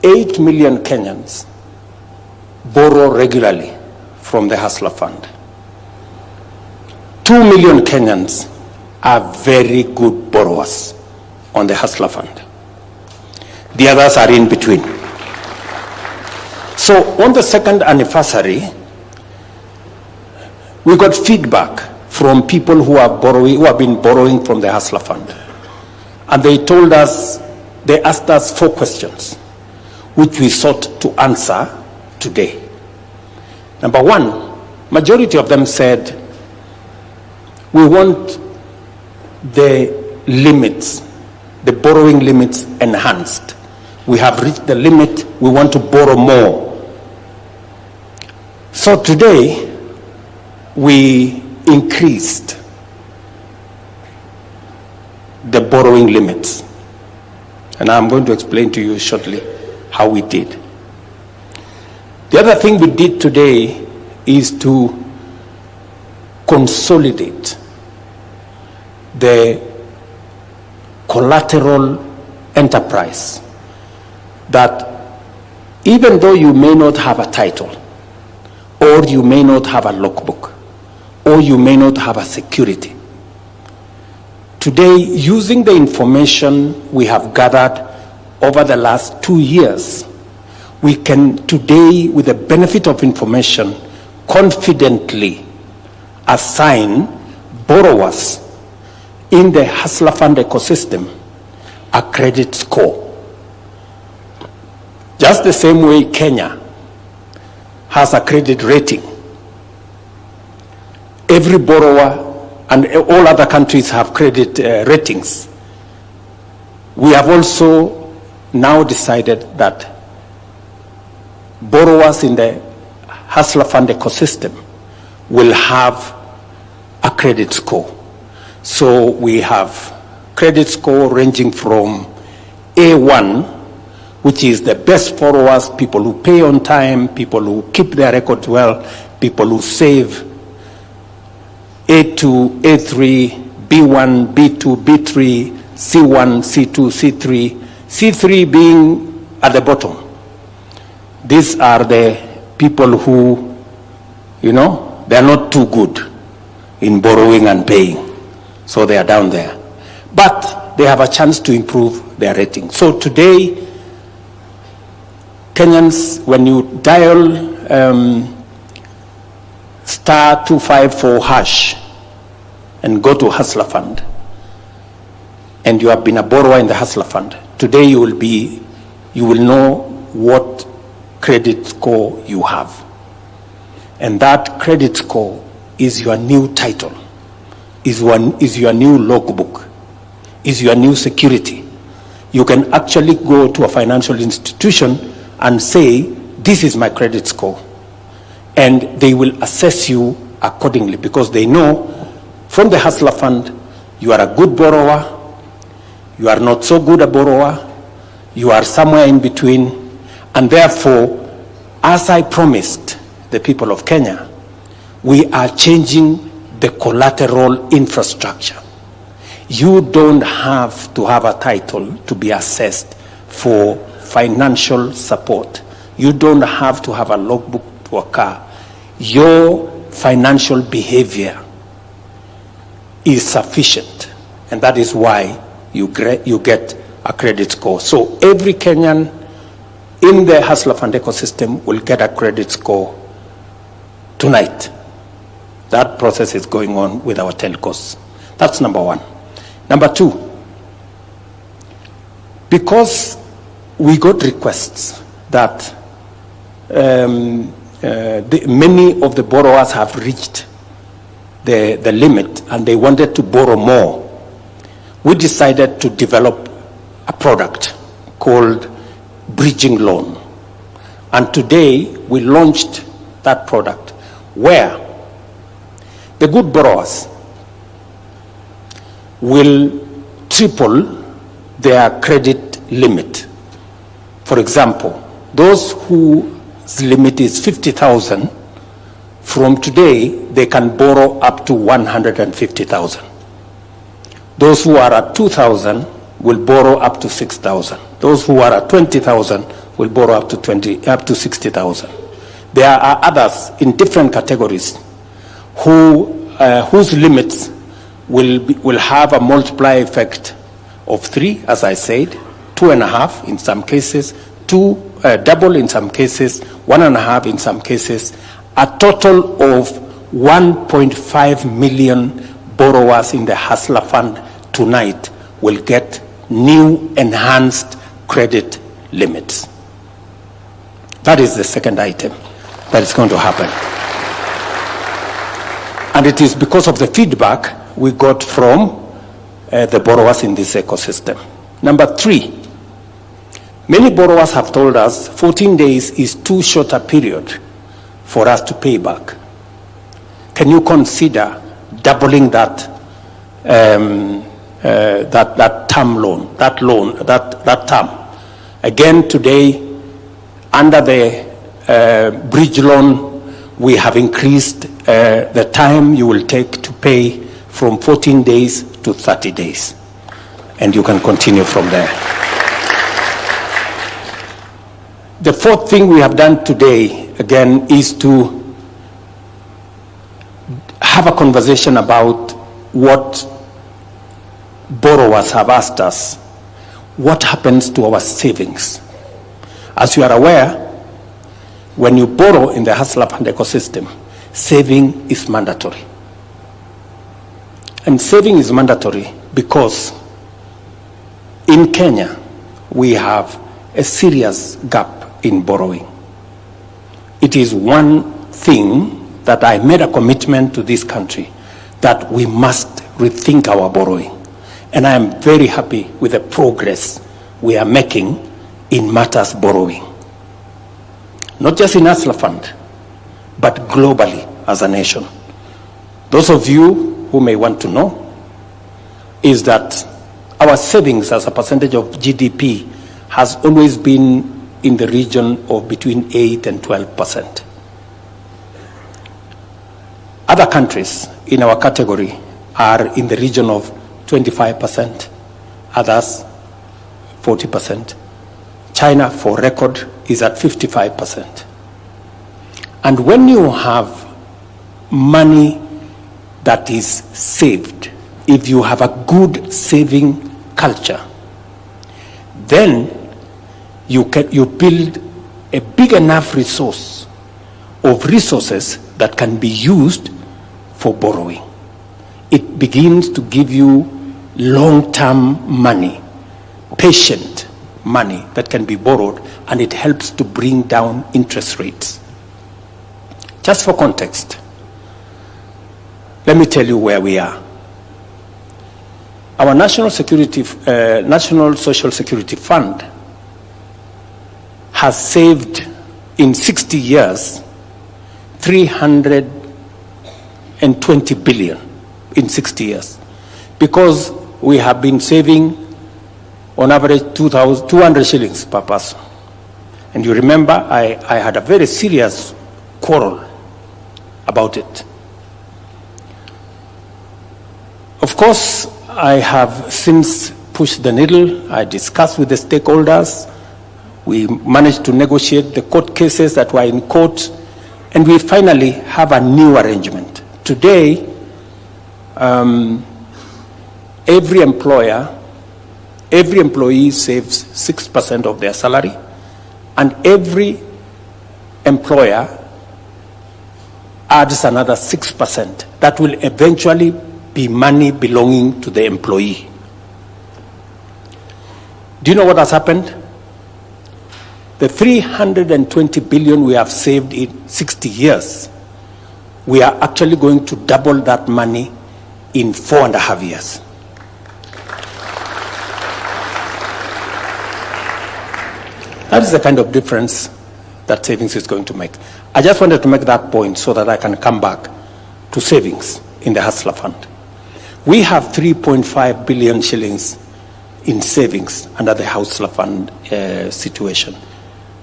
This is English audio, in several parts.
8 million Kenyans borrow regularly from the Hustler Fund. 2 million Kenyans are very good borrowers on the Hustler Fund. The others are in between. So on the second anniversary, we got feedback from people who have been borrowing from the Hustler Fund. And they asked us 4 questions, which we sought to answer today. Number 1, majority of them said, we want the limits, the borrowing limits enhanced. We have reached the limit, we want to borrow more. So today, we increased the borrowing limits. And I'm going to explain to you shortly how we did. The other thing we did today is to consolidate the collateral enterprise, that even though you may not have a title, or you may not have a logbook, or you may not have a security, today, using the information we have gathered over the last 2 years, we can today, with the benefit of information, confidently assign borrowers in the Hustler Fund ecosystem a credit score. Just the same way Kenya has a credit rating. Every borrower and all other countries have credit ratings. We have also now decided that borrowers in the Hustler Fund ecosystem will have a credit score. So we have credit score ranging from A1, which is the best borrowers, people who pay on time, people who keep their records well, people who save, A2, A3, B1, B2, B3, C1, C2, C3, C3 being at the bottom. These are the people who, they're not too good in borrowing and paying. So they are down there. But they have a chance to improve their rating. So today, Kenyans, when you dial *254# and go to Hustler Fund, and you have been a borrower in the Hustler Fund, today you will know what credit score you have. And that credit score is your new title, is your new logbook, is your new security. You can actually go to a financial institution and say, this is my credit score. And they will assess you accordingly, because they know from the Hustler Fund, you are a good borrower, you are not so good a borrower, you are somewhere in between, and therefore, as I promised the people of Kenya, we are changing the collateral infrastructure. You don't have to have a title to be assessed for financial support. You don't have to have a logbook to a car. Your financial behavior is sufficient, and that is why you get a credit score. So every Kenyan in the Hustler Fund ecosystem will get a credit score tonight. That process is going on with our telcos. That's number 1. Number 2, because we got requests that many of the borrowers have reached the limit and they wanted to borrow more, we decided to develop a product called Bridging Loan. And today we launched that product where the good borrowers will triple their credit limit. For example, those whose limit is 50,000, from today they can borrow up to 150,000. Those who are at 2,000 will borrow up to 6,000. Those who are at 20,000 will borrow up to 60,000. There are others in different categories whose limits will have a multiplier effect of 3, as I said, 2.5 in some cases, double in some cases, 1.5 in some cases. A total of 1.5 million borrowers in the Hustler Fund tonight will get new enhanced credit limits. That is the second item that is going to happen. And it is because of the feedback we got from the borrowers in this ecosystem. Number 3, many borrowers have told us 14 days is too short a period for us to pay back. Can you consider doubling that term loan, that term? Again, today, under the bridge loan, we have increased the time you will take to pay from 14 days to 30 days. And you can continue from there. The fourth thing we have done today, again, is to have a conversation about what borrowers have asked us. What happens to our savings? As you are aware, when you borrow in the Hustler Fund ecosystem, saving is mandatory. And saving is mandatory because in Kenya, we have a serious gap in borrowing. It is one thing that I made a commitment to this country that we must rethink our borrowing. And I am very happy with the progress we are making in matters borrowing. Not just in Hustler Fund, but globally as a nation. Those of you who may want to know is that our savings as a percentage of GDP has always been in the region of between 8 and 12%. Other countries in our category are in the region of 25%, others 40%. China, for record, is at 55%. And when you have money that is saved, if you have a good saving culture, then you build a big enough resource of resources that can be used for borrowing. It begins to give you long-term money, patient money that can be borrowed, and it helps to bring down interest rates. Just for context, let me tell you where we are. Our National Social Security Fund has saved in 60 years 320 billion in 60 years, because we have been saving on average 200 shillings per person. And you remember I had a very serious quarrel about it. Of course, I have since pushed the needle. I discussed with the stakeholders. We managed to negotiate the court cases that were in court, and we finally have a new arrangement. Today, every employee saves 6% of their salary, and every employer adds another 6%. That will eventually be money belonging to the employee. Do you know what has happened? The 320 billion we have saved in 60 years, we are actually going to double that money in 4.5 years. That is the kind of difference that savings is going to make. I just wanted to make that point so that I can come back to savings in the Hustler Fund. We have 3.5 billion shillings in savings under the Hustler Fund situation.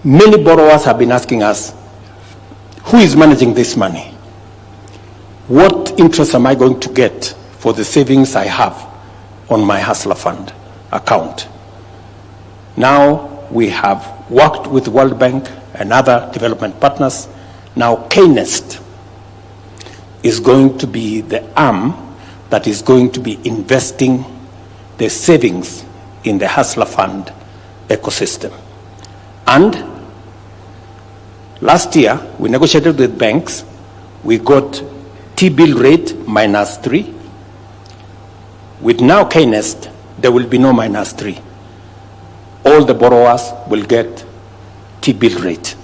Many borrowers have been asking us, who is managing this money? What interest am I going to get for the savings I have on my Hustler Fund account? Now we have worked with World Bank and other development partners. Now Kcc is going to be the arm that is going to be investing the savings in the Hustler Fund ecosystem. And last year, we negotiated with banks. We got T-bill rate -3. With now Kcc, there will be no -3. All the borrowers will get T-bill rate.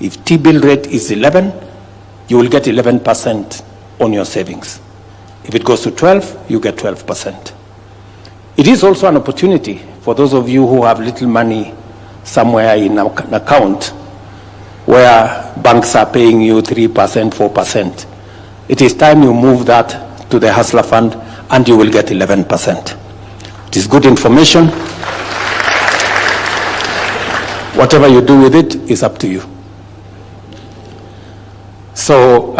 If T-bill rate is 11, you will get 11% on your savings. If it goes to 12, you get 12%. It is also an opportunity for those of you who have little money somewhere in an account where banks are paying you 3%, 4%. It is time you move that to the Hustler Fund and you will get 11%. It is good information. Whatever you do with it is up to you. So,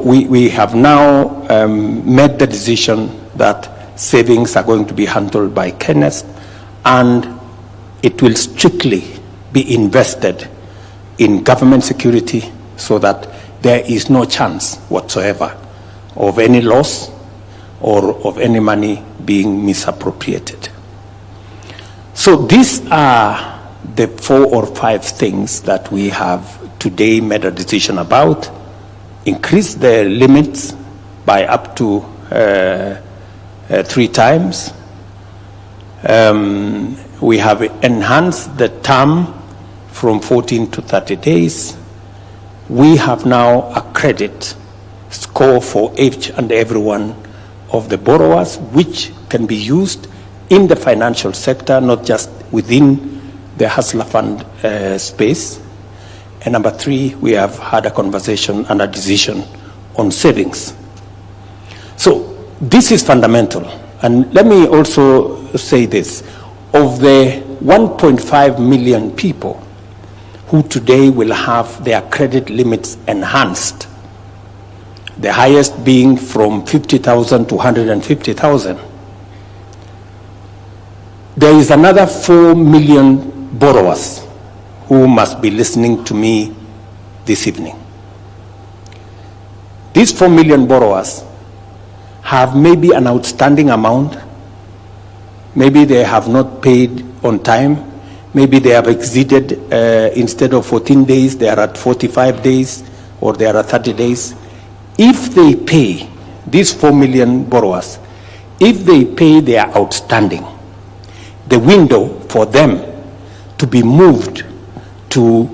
we have now made the decision that savings are going to be handled by Kcc, and it will strictly be invested in government security so that there is no chance whatsoever of any loss or of any money being misappropriated. So these are the 4 or 5 things that we have today made a decision about. Increase the limits by up to 3 times. We have enhanced the term from 14 to 30 days. We have now a credit score for each and every one of the borrowers, which can be used in the financial sector, not just within the Hustler Fund space. And number 3, we have had a conversation and a decision on savings. So this is fundamental. And let me also say this. Of the 1.5 million people who today will have their credit limits enhanced, the highest being from 50,000 to 150,000, there is another 4 million borrowers who must be listening to me this evening. These 4 million borrowers have maybe an outstanding amount. Maybe they have not paid on time. Maybe they have exceeded, instead of 14 days, they are at 45 days, or they are at 30 days. If they pay, these 4 million borrowers, if they pay their outstanding, the window for them to be moved to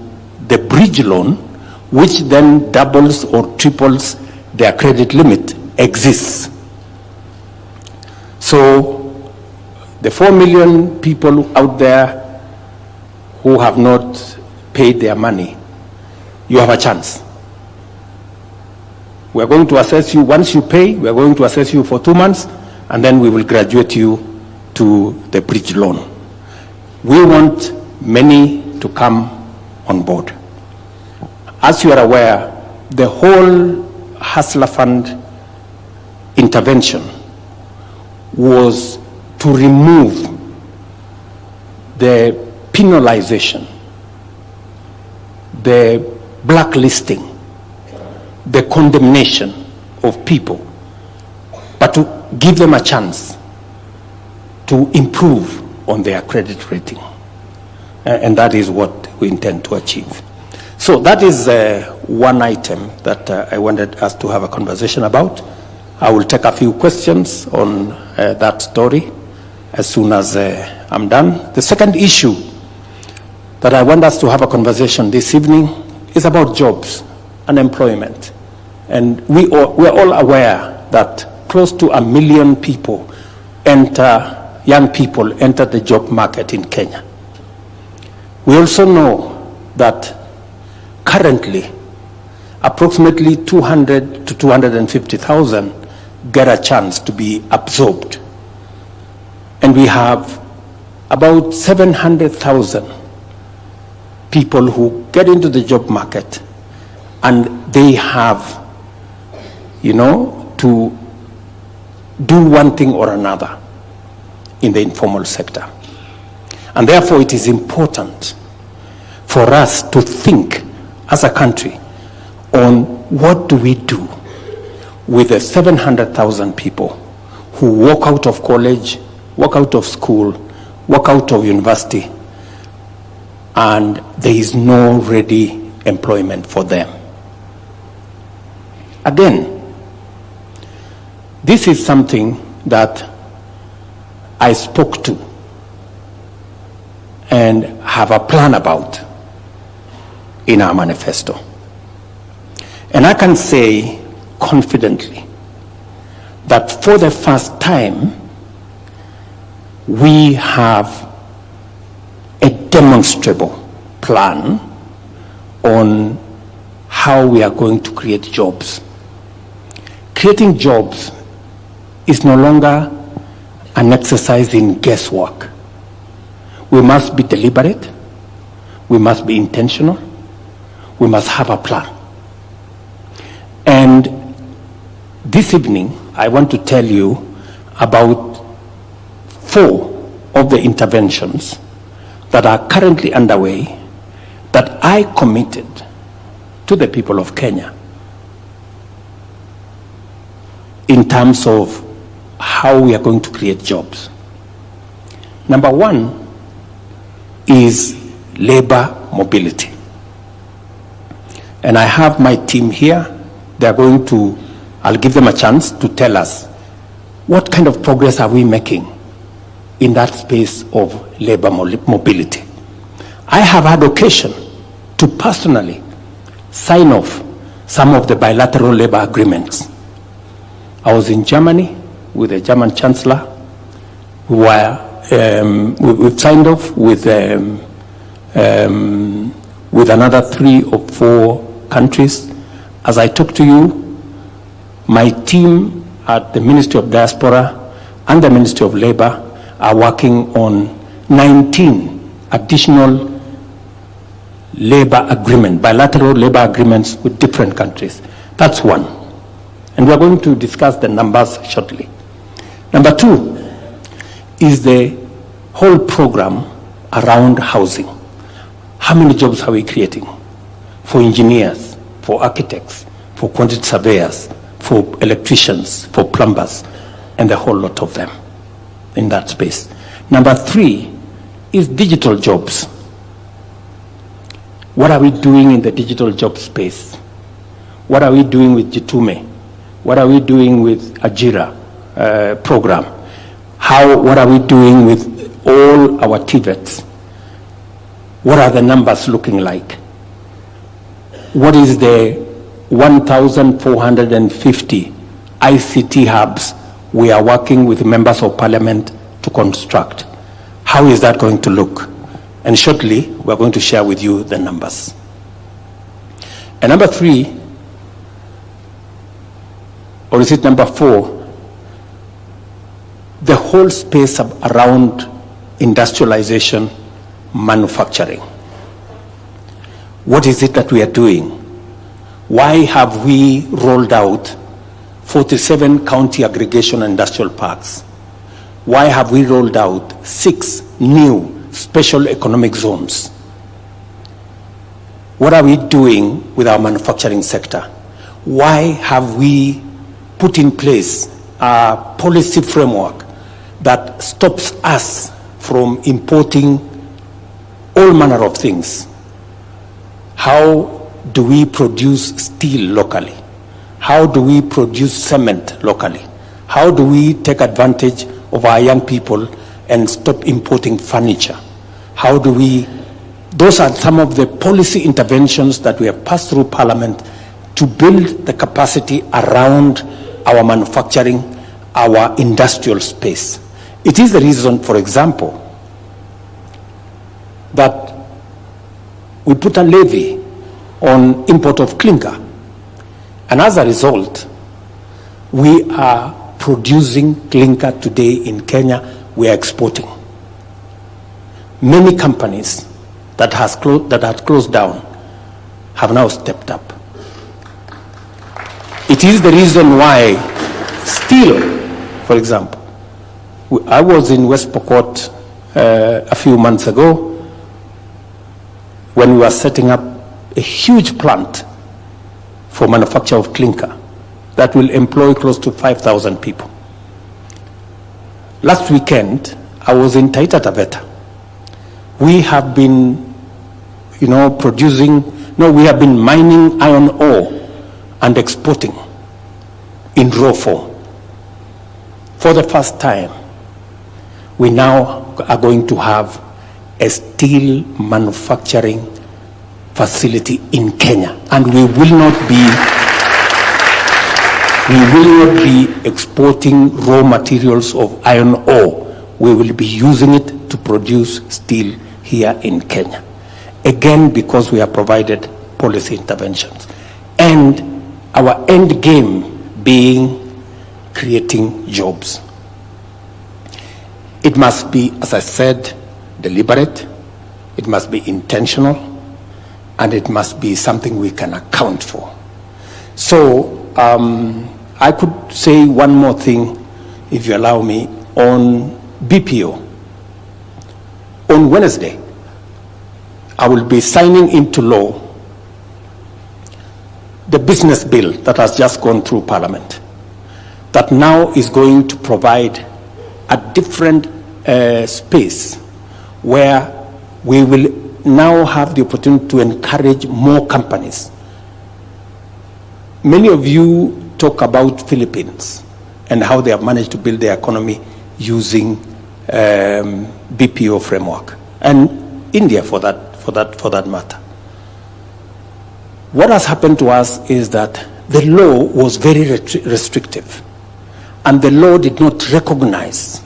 the bridge loan, which then doubles or triples their credit limit, exists. So the 4 million people out there who have not paid their money, you have a chance. We're going to assess you. Once you pay, we're going to assess you for 2 months, and then we will graduate you to the bridge loan. We want many to come on board. As you are aware, the whole Hustler Fund intervention was to remove the penalization, the blacklisting, the condemnation of people, but to give them a chance to improve on their credit rating. And that is what we intend to achieve. So that is one item that I wanted us to have a conversation about. I will take a few questions on that story as soon as I'm done. The second issue that I want us to have a conversation this evening is about jobs and employment. And we're all aware that close to 1 million people young people enter the job market in Kenya. We also know that currently approximately 200 to 250,000 get a chance to be absorbed. And we have about 700,000 people who get into the job market, and they have, to do one thing or another in the informal sector. And therefore, it is important for us to think as a country on what do we do with the 700,000 people who walk out of college, walk out of school, walk out of university, and there is no ready employment for them. Again, this is something that I spoke to and have a plan about in our manifesto. And I can say confidently that for the first time, we have a demonstrable plan on how we are going to create jobs. Creating jobs is no longer an exercise in guesswork. We must be deliberate, we must be intentional, we must have a plan. And this evening, I want to tell you about 4 of the interventions that are currently underway that I committed to the people of Kenya in terms of how we are going to create jobs. Number 1 is labor mobility. And I have my team here. They are going to, I'll give them a chance to tell us what kind of progress are we making in that space of labor mobility. I have had occasion to personally sign off some of the bilateral labor agreements. I was in Germany with the German Chancellor. We've signed off with another 3 or 4 countries. As I talk to you, my team at the Ministry of Diaspora and the Ministry of Labor are working on 19 additional labor agreements, bilateral labor agreements with different countries. That's 1. And we are going to discuss the numbers shortly. Number 2 is the whole program around housing. How many jobs are we creating for engineers, for architects, for quantity surveyors, for electricians, for plumbers, and a whole lot of them in that space. Number 3 is digital jobs. What are we doing in the digital job space? What are we doing with Jitume? What are we doing with Ajira program? What are we doing with all our TVETs? What are the numbers looking like? What is the 1,450 ICT hubs we are working with members of parliament to construct? How is that going to look? And shortly, we're going to share with you the numbers. And number 3, or is it number 4? The whole space around industrialization, manufacturing. What is it that we are doing? Why have we rolled out 47 county aggregation industrial parks? Why have we rolled out 6 new special economic zones? What are we doing with our manufacturing sector? Why have we put in place a policy framework that stops us from importing all manner of things? How do we produce steel locally? How do we produce cement locally? How do we take advantage of our young people and stop importing furniture? How do we, those are some of the policy interventions that we have passed through Parliament to build the capacity around our manufacturing, our industrial space. It is the reason, for example, that we put a levy on import of clinker. And as a result, we are producing clinker today in Kenya, we are exporting. Many companies that had closed down have now stepped up. It is the reason why steel, for example, I was in West Pokot a few months ago when we were setting up a huge plant for manufacture of clinker that will employ close to 5,000 people. Last weekend, I was in Taita Taveta. We have been, we have been mining iron ore and exporting in raw form. For the first time, we now are going to have a steel manufacturing facility in Kenya, and we will not be exporting raw materials of iron ore. We will be using it to produce steel here in Kenya. Again, because we have provided policy interventions. And our end game being creating jobs. It must be, as I said, deliberate, it must be intentional, and it must be something we can account for. So, I could say one more thing, if you allow me, on BPO. On Wednesday, I will be signing into law the business bill that has just gone through Parliament, that now is going to provide a different space where we will now have the opportunity to encourage more companies. Many of you talk about Philippines and how they have managed to build their economy using BPO framework, and India for that matter. What has happened to us is that the law was very restrictive, and the law did not recognize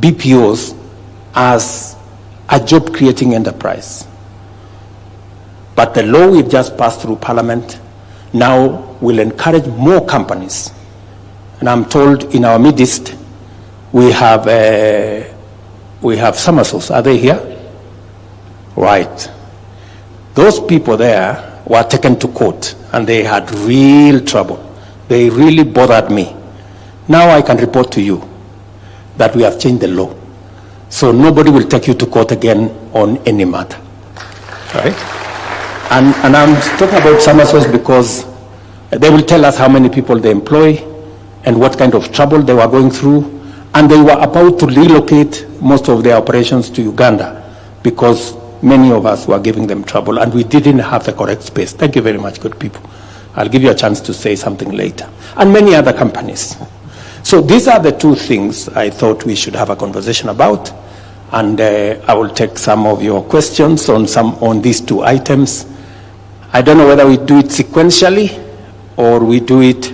BPOs as a job-creating enterprise. But the law we've just passed through Parliament now will encourage more companies. And I'm told in our midst we have Somersos. Are they here? Right. Those people there were taken to court and they had real trouble. They really bothered me. Now I can report to you that we have changed the law. So nobody will take you to court again on any matter. Right? And I'm talking about Somersos because they will tell us how many people they employ and what kind of trouble they were going through. And they were about to relocate most of their operations to Uganda because many of us were giving them trouble and we didn't have the correct space. Thank you very much, good people. I'll give you a chance to say something later. And many other companies. So these are the two things I thought we should have a conversation about. And I will take some of your questions on these two items. I don't know whether we do it sequentially or we do it,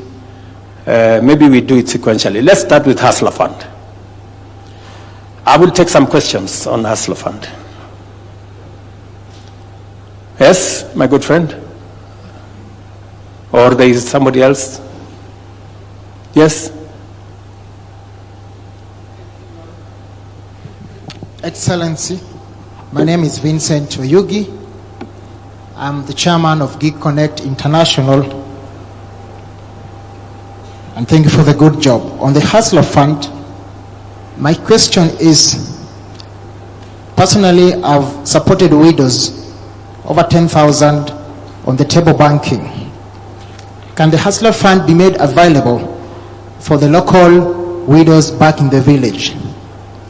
maybe we do it sequentially. Let's start with Hustler Fund. I will take some questions on Hustler Fund. Yes, my good friend? Or there is somebody else? Yes? Excellency, my name is Vincent Oyugi. I'm the chairman of Geek Connect International. And thank you for the good job. On the Hustler Fund, my question is, personally, I've supported widows, over 10,000 on the table banking. Can the Hustler Fund be made available for the local widows back in the village?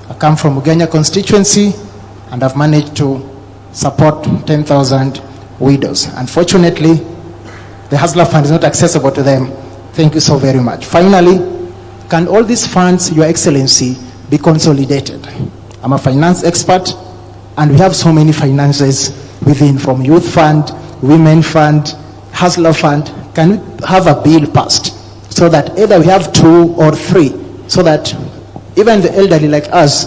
I come from Ugenya constituency and I've managed to support 10,000 widows. Unfortunately, the Hustler Fund is not accessible to them. Thank you so very much. Finally, can all these funds, Your Excellency, be consolidated? I'm a finance expert and we have so many finances within, from Youth Fund, Women Fund, Hustler Fund. Can we have a bill passed so that either we have 2 or 3 so that even the elderly like us,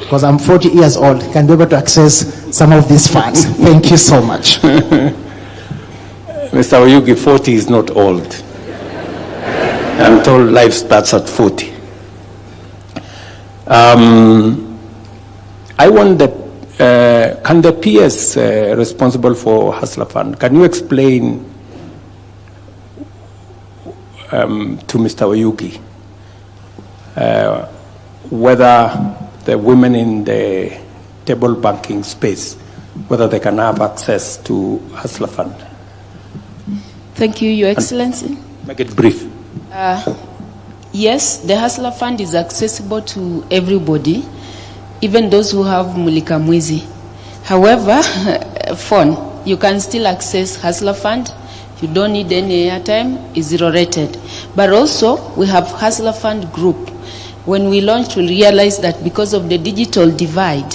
because I'm 40 years old, can be able to access some of these funds? Thank you so much. Mr. Oyugi, 40 is not old. I'm told life starts at 40. I wonder, can the PS responsible for Hustler Fund, can you explain to Mr. Oyugi whether the women in the table banking space, whether they can have access to Hustler Fund. Thank you, Your Excellency. Make it brief. Yes, the Hustler Fund is accessible to everybody, even those who have Mulika Mwizi. However, phone, you can still access Hustler Fund. You don't need any airtime, it's zero rated. But also, we have Hustler Fund group. When we launched, we realized that because of the digital divide,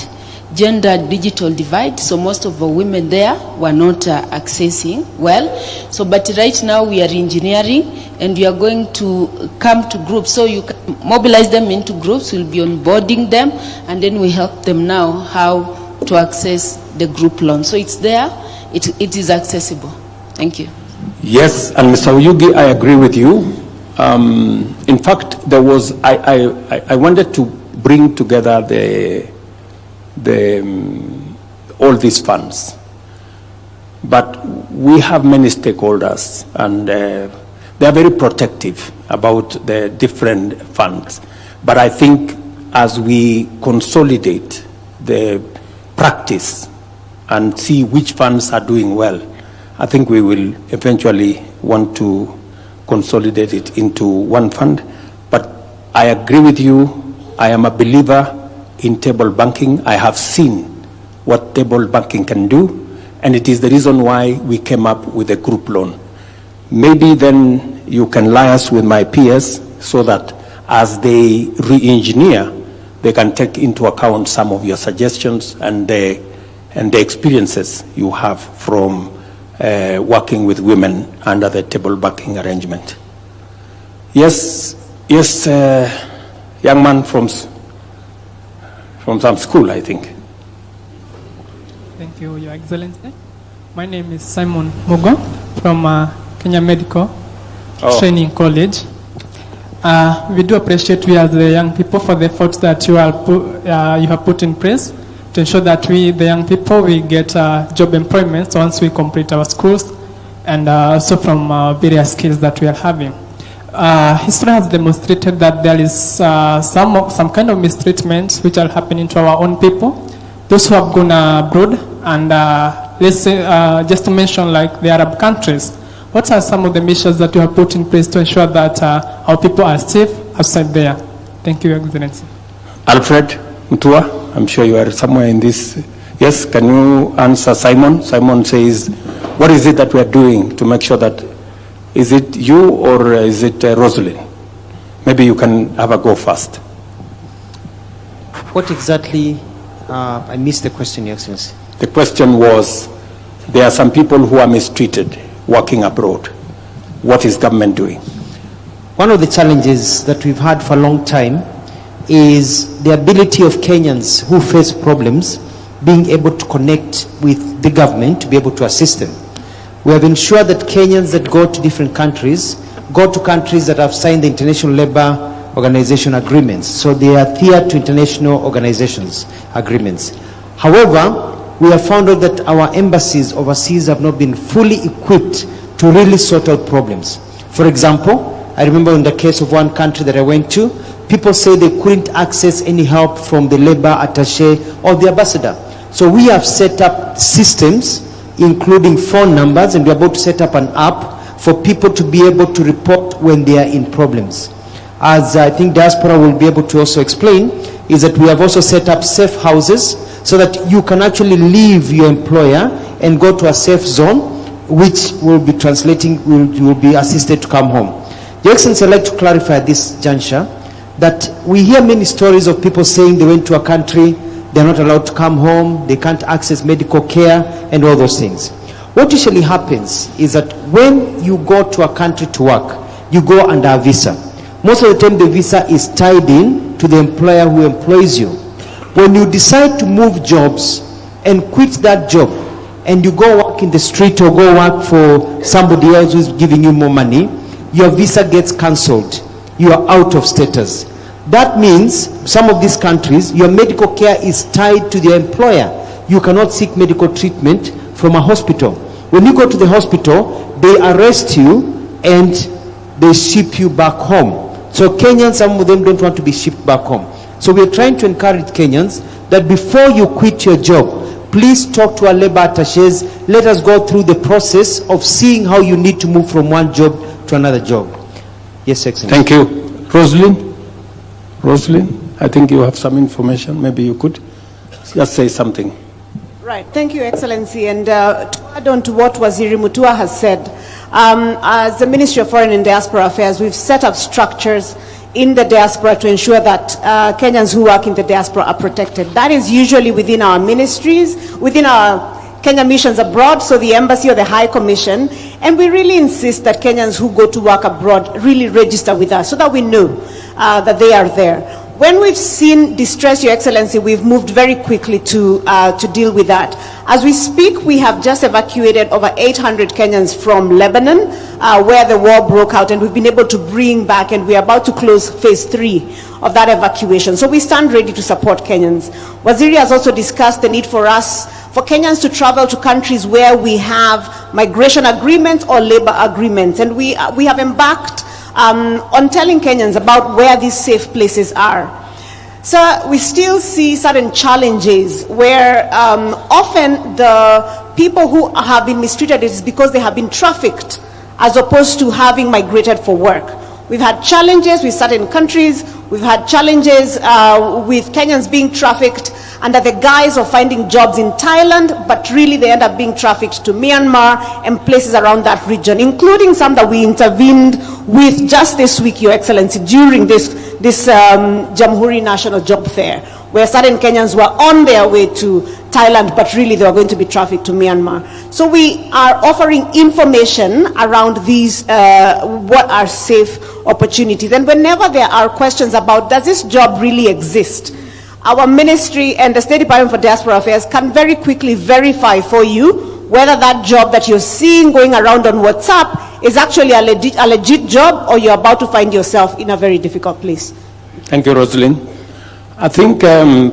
gender digital divide, so most of the women there were not accessing well. So, but right now we are engineering and we are going to come to groups. So you can mobilize them into groups, we'll be onboarding them, and then we help them now how to access the group loan. So it's there, it is accessible. Thank you. Yes, and Mr. Oyugi, I agree with you. In fact, there was, I wanted to bring together all these funds, but we have many stakeholders, and they are very protective about the different funds. But I think as we consolidate the practice and see which funds are doing well, I think we will eventually want to consolidate it into one fund. But I agree with you. I am a believer in table banking. I have seen what table banking can do, and it is the reason why we came up with a group loan. Maybe then you can liaise with my peers so that as they re-engineer, they can take into account some of your suggestions and the experiences you have from working with women under the table banking arrangement. Yes, young man from some school, I think. Thank you, Your Excellency. My name is Simon Mugo from Kenya Medical Training College. We do appreciate we as the young people for the efforts that you have put in place to ensure that we, the young people, we get job employment once we complete our schools, and also from various skills that we are having. History has demonstrated that there is some kind of mistreatment which are happening to our own people. Those who have gone abroad, and let's say, just to mention like the Arab countries, what are some of the measures that you have put in place to ensure that our people are safe outside there? Thank you, Your Excellency. Alfred Mutua, I'm sure you are somewhere in this. Yes, can you answer Simon? Simon says, what is it that we are doing to make sure that, is it you or is it Rosalind? Maybe you can have a go first. What exactly, I missed the question, Your Excellency. The question was, there are some people who are mistreated working abroad. What is government doing? One of the challenges that we've had for a long time is the ability of Kenyans who face problems being able to connect with the government to be able to assist them. We have ensured that Kenyans that go to different countries go to countries that have signed the International Labour Organization agreements. So they adhere to international organizations agreements. However, we have found out that our embassies overseas have not been fully equipped to really sort out problems. For example, I remember in the case of one country that I went to, people say they couldn't access any help from the labor attaché or the ambassador. So we have set up systems, including phone numbers, and we're about to set up an app for people to be able to report when they are in problems. As I think Diaspora will be able to also explain, is that we have also set up safe houses so that you can actually leave your employer and go to a safe zone, which will be translating, you will be assisted to come home. Your Excellency, I'd like to clarify at this juncture that we hear many stories of people saying they went to a country, they're not allowed to come home, they can't access medical care, and all those things. What usually happens is that when you go to a country to work, you go under a visa. Most of the time the visa is tied in to the employer who employs you. When you decide to move jobs and quit that job and you go work in the street or go work for somebody else who's giving you more money, your visa gets cancelled. You are out of status. That means some of these countries, your medical care is tied to the employer. You cannot seek medical treatment from a hospital. When you go to the hospital, they arrest you and they ship you back home. So Kenyans, some of them don't want to be shipped back home. So we are trying to encourage Kenyans that before you quit your job, please talk to our labor attaches. Let us go through the process of seeing how you need to move from one job to another job. Yes, Excellency. Thank you. Rosalind, I think you have some information. Maybe you could just say something. Right. Thank you, Excellency. And to add on to what Waziri Mutua has said, as the Ministry of Foreign and Diaspora Affairs, we've set up structures in the diaspora to ensure that Kenyans who work in the diaspora are protected. That is usually within our ministries, within our Kenya missions abroad, so the embassy or the High Commission, and we really insist that Kenyans who go to work abroad really register with us so that we know that they are there. When we've seen distress, Your Excellency, we've moved very quickly to deal with that. As we speak, we have just evacuated over 800 Kenyans from Lebanon, where the war broke out, and we've been able to bring back, and we're about to close phase 3 of that evacuation. So we stand ready to support Kenyans. Waziri has also discussed the need for Kenyans to travel to countries where we have migration agreements or labor agreements, and we have embarked on telling Kenyans about where these safe places are. So we still see certain challenges where often the people who have been mistreated is because they have been trafficked as opposed to having migrated for work. We've had challenges with certain countries. We've had challenges with Kenyans being trafficked under the guise of finding jobs in Thailand, but really they end up being trafficked to Myanmar and places around that region, including some that we intervened with just this week, Your Excellency, during this Jamhuri National Job Fair, where certain Kenyans were on their way to Thailand, but really they were going to be trafficked to Myanmar. So we are offering information around these, what are safe opportunities. And whenever there are questions about, does this job really exist? Our ministry and the State Department for Diaspora Affairs can very quickly verify for you whether that job that you're seeing going around on WhatsApp is actually a legit job, or you're about to find yourself in a very difficult place. Thank you, Rosalind. I think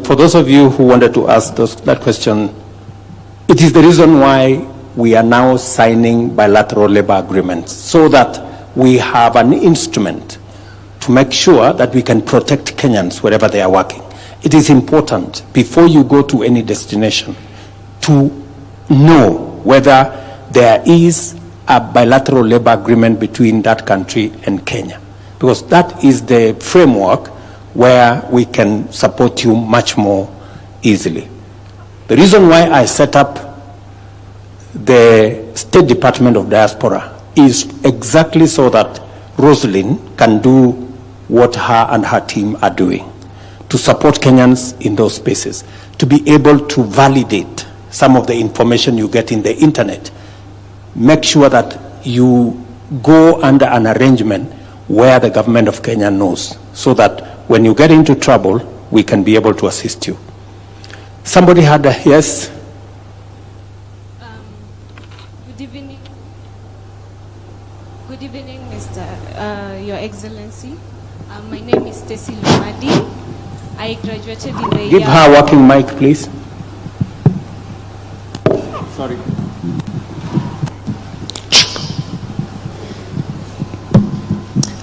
for those of you who wanted to ask that question, it is the reason why we are now signing bilateral labor agreements, so that we have an instrument to make sure that we can protect Kenyans wherever they are working. It is important, before you go to any destination, to know whether there is a bilateral labor agreement between that country and Kenya, because that is the framework where we can support you much more easily. The reason why I set up the State Department of Diaspora is exactly so that Rosalind can do what her and her team are doing, to support Kenyans in those spaces, to be able to validate some of the information you get in the internet. Make sure that you go under an arrangement where the government of Kenya knows, so that when you get into trouble, we can be able to assist you. Somebody had a yes? Good evening. Good evening, Your Excellency. My name is Stacy Lumadi. I graduated in the Give her a working mic, please. Sorry.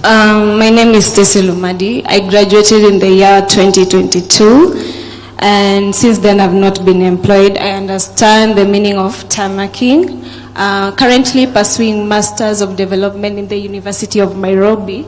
My name is Stacy Lumadi. I graduated in the year 2022, and since then I've not been employed. I understand the meaning of tamaking. Currently pursuing Masters of Development in the University of Nairobi.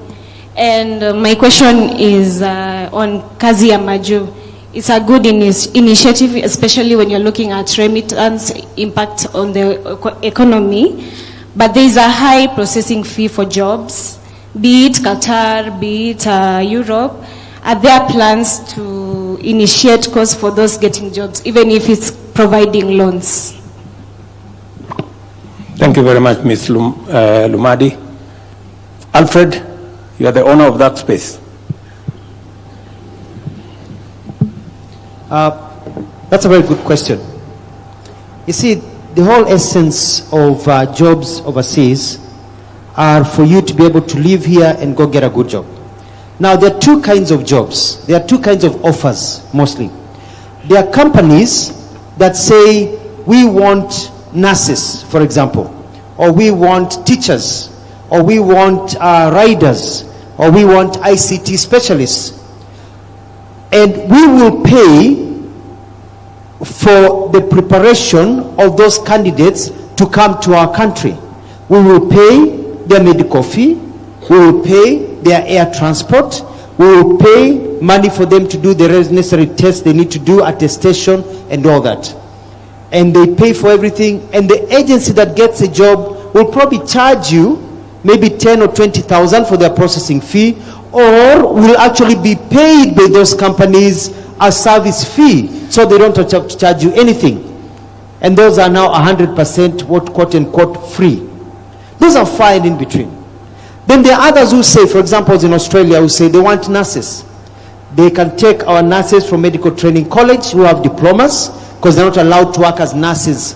And my question is on Kazi ya Maju. It's a good initiative, especially when you're looking at remittance impact on the economy. But there is a high processing fee for jobs, be it Qatar, be it Europe. Are there plans to initiate course for those getting jobs, even if it's providing loans? Thank you very much, Ms. Lumadi. Alfred, you are the owner of that space. That's a very good question. You see, the whole essence of jobs overseas are for you to be able to live here and go get a good job. Now, there are two kinds of jobs. There are two kinds of offers, mostly. There are companies that say, we want nurses, for example, or we want teachers, or we want riders, or we want ICT specialists. And we will pay for the preparation of those candidates to come to our country. We will pay their medical fee, we will pay their air transport, we will pay money for them to do the necessary tests they need to do at the station and all that. And they pay for everything, and the agency that gets a job will probably charge you maybe 10 or 20,000 for their processing fee, or will actually be paid by those companies a service fee, so they don't have to charge you anything. And those are now 100% what quote unquote free. Those are fine in between. Then there are others who say, for example, in Australia, who say they want nurses. They can take our nurses from medical training college who have diplomas, because they're not allowed to work as nurses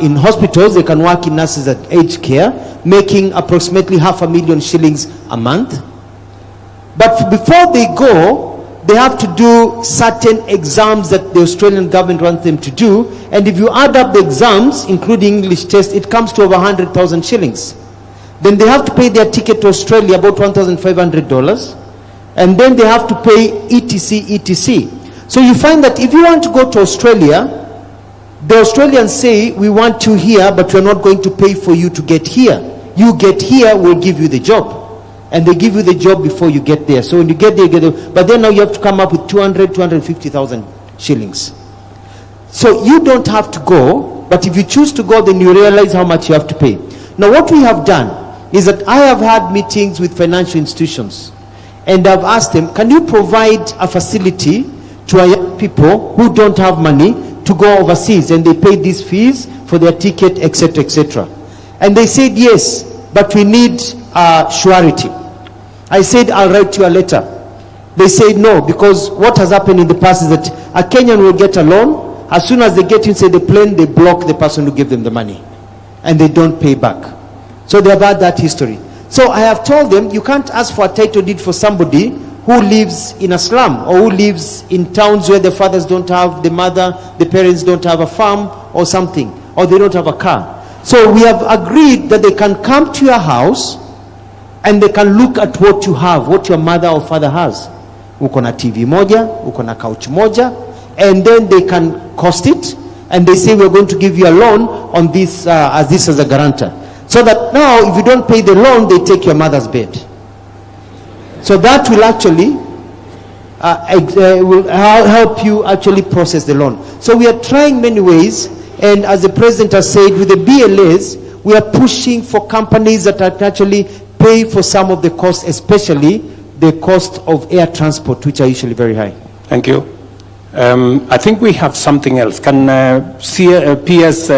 in hospitals. They can work in nurses at aged care, making approximately 500,000 shillings a month. But before they go, they have to do certain exams that the Australian government wants them to do. And if you add up the exams, including English test, it comes to over 100,000 shillings. Then they have to pay their ticket to Australia, about $1,500. And then they have to pay etc. So you find that if you want to go to Australia, the Australians say, we want you here, but we're not going to pay for you to get here. You get here, we'll give you the job. And they give you the job before you get there. So when you get there, but then now you have to come up with 250,000 shillings. So you don't have to go, but if you choose to go, then you realize how much you have to pay. Now what we have done is that I have had meetings with financial institutions, and I've asked them, can you provide a facility to our young people who don't have money to go overseas, and they pay these fees for their ticket, etc., etc. And they said yes, but we need surety. I said, I'll write you a letter. They said no, because what has happened in the past is that a Kenyan will get a loan. As soon as they get inside the plane, they block the person who gave them the money, and they don't pay back. So they have had that history. So I have told them, you can't ask for a title deed for somebody who lives in a slum, or who lives in towns where the fathers don't have, the parents don't have a farm or something, or they don't have a car. So we have agreed that they can come to your house and they can look at what you have, what your mother or father has. Uko na TV moja, uko na couch moja, and then they can cost it, and they say, we're going to give you a loan on this as a guarantor. So that now, if you don't pay the loan, they take your mother's bed. So that will actually will help you actually process the loan. So we are trying many ways, and as the president has said, with the BLAs, we are pushing for companies that are actually pay for some of the costs, especially the cost of air transport, which are usually very high. Thank you. I think we have something else. Can PS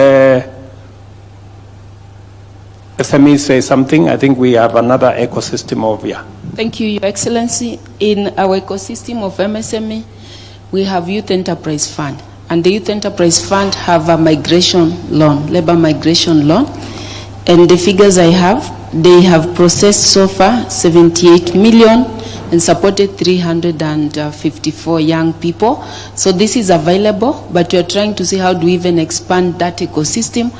SME say something? I think we have another ecosystem over here. Thank you, Your Excellency. In our ecosystem of MSME, we have Youth Enterprise Fund. And the Youth Enterprise Fund have a migration loan, labor migration loan. And the figures I have, they have processed so far 78 million and supported 354 young people. So this is available, but we are trying to see how do we even expand that ecosystem.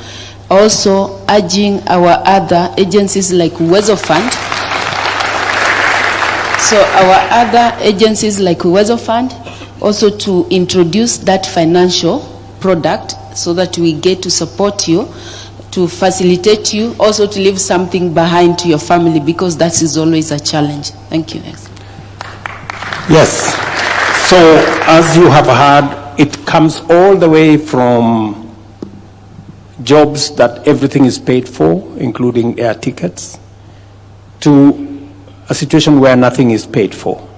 Also urging our other agencies like Uwezo Fund. So our other agencies like Uwezo Fund also to introduce that financial product so that we get to support you, to facilitate you, also to leave something behind to your family, because that is always a challenge. Thank you. Yes. So as you have heard, it comes all the way from jobs that everything is paid for, including air tickets, to a situation where nothing is paid for.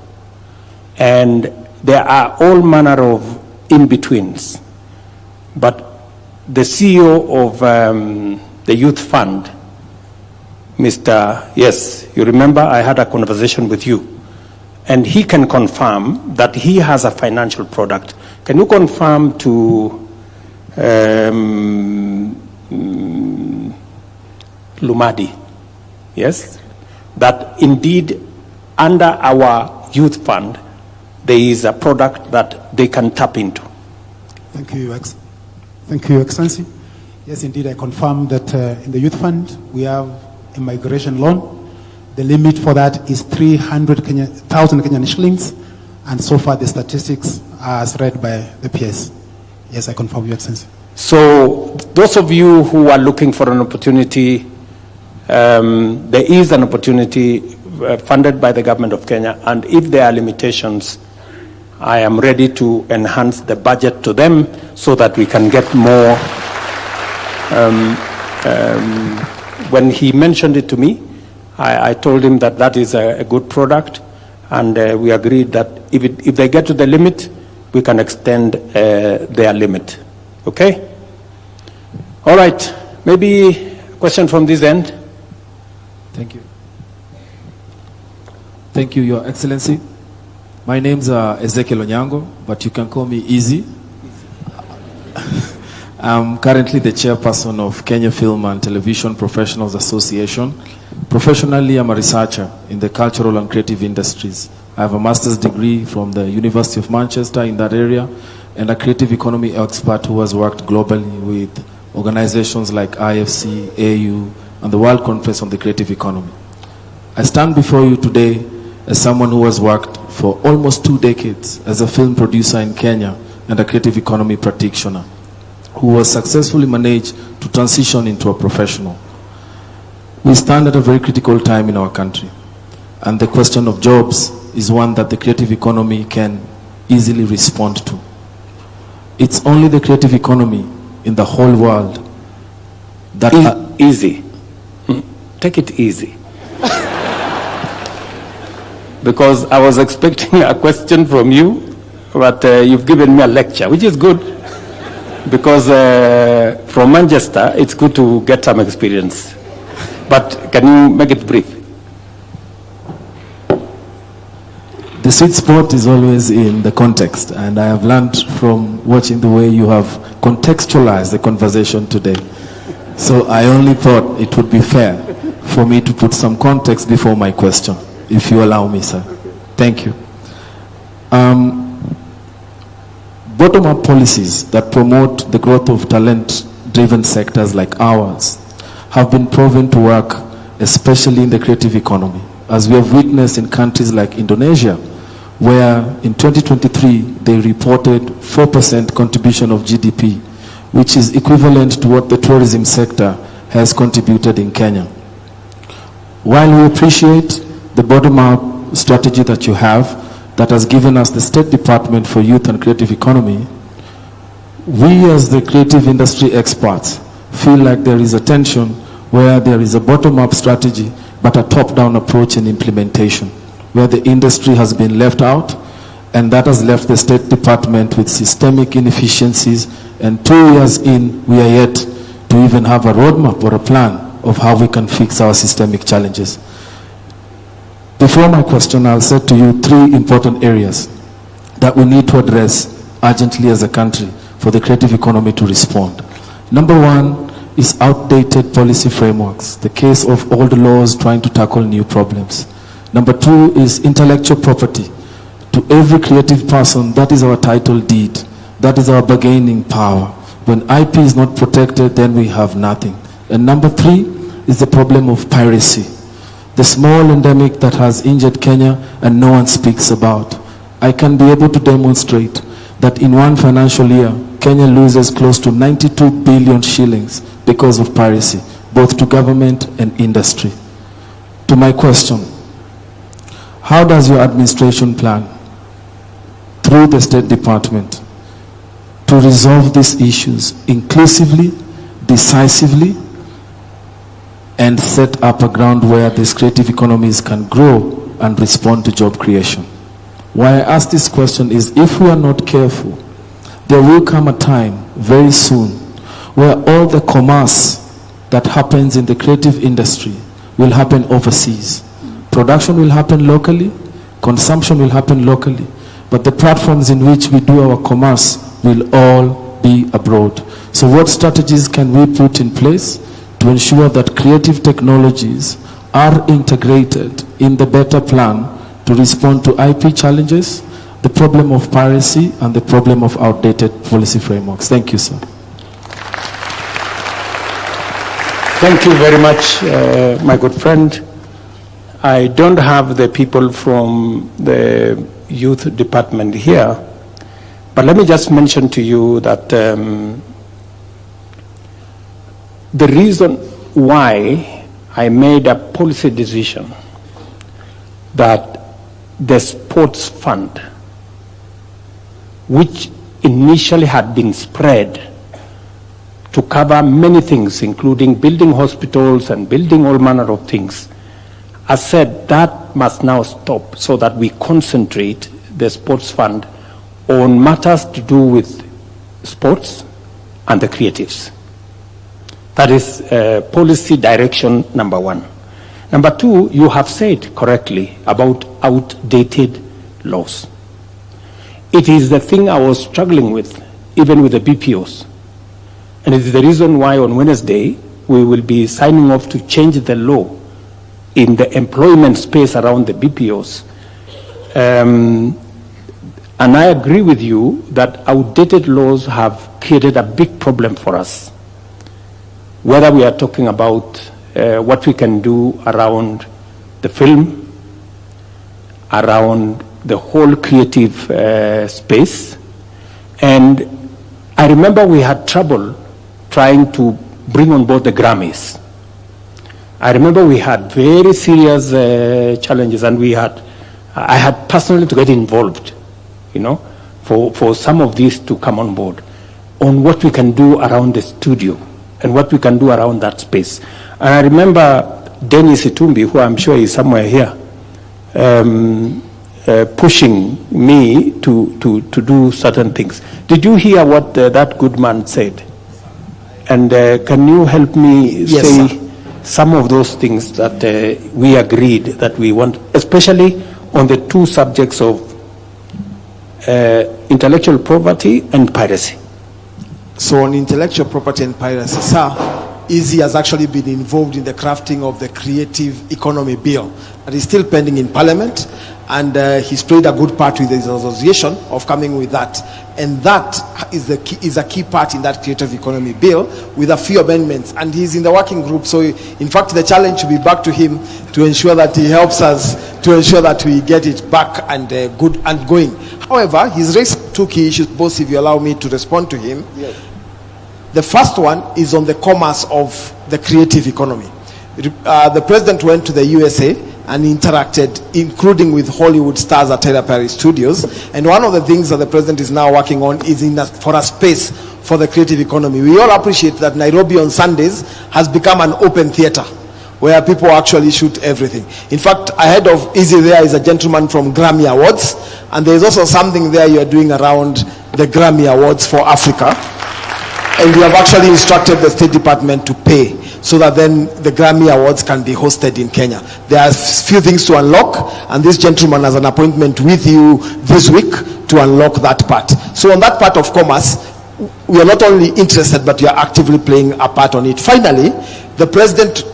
And there are all manner of in-betweens. But the CEO of the Youth Fund, Mr. Yes, you remember I had a conversation with you, and he can confirm that he has a financial product. Can you confirm to Lumadi, yes, that indeed under our youth fund there is a product that they can tap into? Thank you, Your Excellency. Yes, indeed, I confirm that in the youth fund we have a migration loan. The limit for that is 300,000 Kenyan shillings, And so far, the statistics are as read by the PS. Yes, I confirm, Your Excellency. So those of you who are looking for an opportunity, there is an opportunity funded by the government of Kenya, and if there are limitations, I am ready to enhance the budget to them so that we can get more. When he mentioned it to me, I told him that that is a good product, and we agreed that if they get to the limit, we can extend their limit. Okay? All right. Maybe a question from this end. Thank you. Thank you, Your Excellency. My name's Ezekiel Onyango, but you can call me Easy. I'm currently the chairperson of Kenya Film and Television Professionals Association. Professionally, I'm a researcher in the cultural and creative industries. I have a master's degree from the University of Manchester in that area, and a creative economy expert who has worked globally with organizations like IFC, AU, and the World Conference on the Creative Economy. I stand before you today as someone who has worked for almost 2 decades as a film producer in Kenya and a creative economy practitioner, who was successfully managed to transition into a professional. We stand at a very critical time in our country, and the question of jobs is one that the creative economy can easily respond to. It's only the creative economy in the whole world that... Easy. Take it easy. Because I was expecting a question from you, but you've given me a lecture, which is good. Because from Manchester, it's good to get some experience. But can you make it brief? The sweet spot is always in the context, and I have learned from watching the way you have contextualized the conversation today. So I only thought it would be fair for me to put some context before my question, if you allow me, sir. Thank you. Bottom-up policies that promote the growth of talent-driven sectors like ours have been proven to work, especially in the creative economy, as we have witnessed in countries like Indonesia, where in 2023 they reported 4% contribution of GDP, which is equivalent to what the tourism sector has contributed in Kenya. While we appreciate the bottom-up strategy that you have, that has given us the State Department for Youth and Creative Economy, we as the creative industry experts feel like there is a tension where there is a bottom-up strategy but a top-down approach in implementation, where the industry has been left out, and that has left the State Department with systemic inefficiencies, and 2 years in, we are yet to even have a roadmap or a plan of how we can fix our systemic challenges. Before my question, I'll say to you 3 important areas that we need to address urgently as a country for the creative economy to respond. Number 1 is outdated policy frameworks, the case of old laws trying to tackle new problems. Number 2 is intellectual property. To every creative person, that is our title deed. That is our bargaining power. When IP is not protected, then we have nothing. And number 3 is the problem of piracy, the small endemic that has injured Kenya and no one speaks about. I can be able to demonstrate that in one financial year, Kenya loses close to 92 billion shillings because of piracy, both to government and industry. To my question, how does your administration plan, through the State Department, to resolve these issues inclusively, decisively, and set up a ground where these creative economies can grow and respond to job creation? Why I ask this question is, if we are not careful, there will come a time very soon where all the commerce that happens in the creative industry will happen overseas. Production will happen locally, consumption will happen locally, but the platforms in which we do our commerce will all be abroad. So what strategies can we put in place to ensure that creative technologies are integrated in the better plan to respond to IP challenges, the problem of piracy, and the problem of outdated policy frameworks? Thank you, sir. Thank you very much, my good friend. I don't have the people from the youth department here, but let me just mention to you that the reason why I made a policy decision that the sports fund, which initially had been spread to cover many things, including building hospitals and building all manner of things, I said that must now stop so that we concentrate the sports fund on matters to do with sports and the creatives. That is policy direction number one. Number two, you have said correctly about outdated laws. It is the thing I was struggling with, even with the BPOs. And it is the reason why on Wednesday we will be signing off to change the law in the employment space around the BPOs. And I agree with you that outdated laws have created a big problem for us. Whether we are talking about what we can do around the film, around the whole creative space. And I remember we had trouble trying to bring on board the Grammys. I remember we had very serious challenges, and I had personally to get involved, you know, for some of these to come on board, on what we can do around the studio and what we can do around that space. And I remember Dennis Itumbi, who I'm sure is somewhere here, pushing me to do certain things. Did you hear what that good man said? And can you help me say some of those things that we agreed that we want, especially on the two subjects of intellectual property and piracy? So on intellectual property and piracy, sir, Easy has actually been involved in the crafting of the Creative Economy Bill that is still pending in Parliament, and he's played a good part with his association of coming with that. And that is a key part in that Creative Economy Bill with a few amendments, and he's in the working group. So in fact the challenge will be back to him to ensure that he helps us to ensure that we get it back and good and going. However, he's raised two key issues, both, if you allow me to respond to him. Yes. The first one is on the commerce of the creative economy. The president went to the USA and interacted, including with Hollywood stars at Tyler Perry Studios. And one of the things that the president is now working on is for a space for the creative economy. We all appreciate that Nairobi on Sundays has become an open theater where people actually shoot everything. In fact, ahead of Easy there is a gentleman from Grammy Awards, and there's also something there you're doing around the Grammy Awards for Africa. And we have actually instructed the State Department to pay so that then the Grammy Awards can be hosted in Kenya. There are a few things to unlock, and this gentleman has an appointment with you this week to unlock that part. So on that part of commerce, we are not only interested, but we are actively playing a part on it. Finally, the president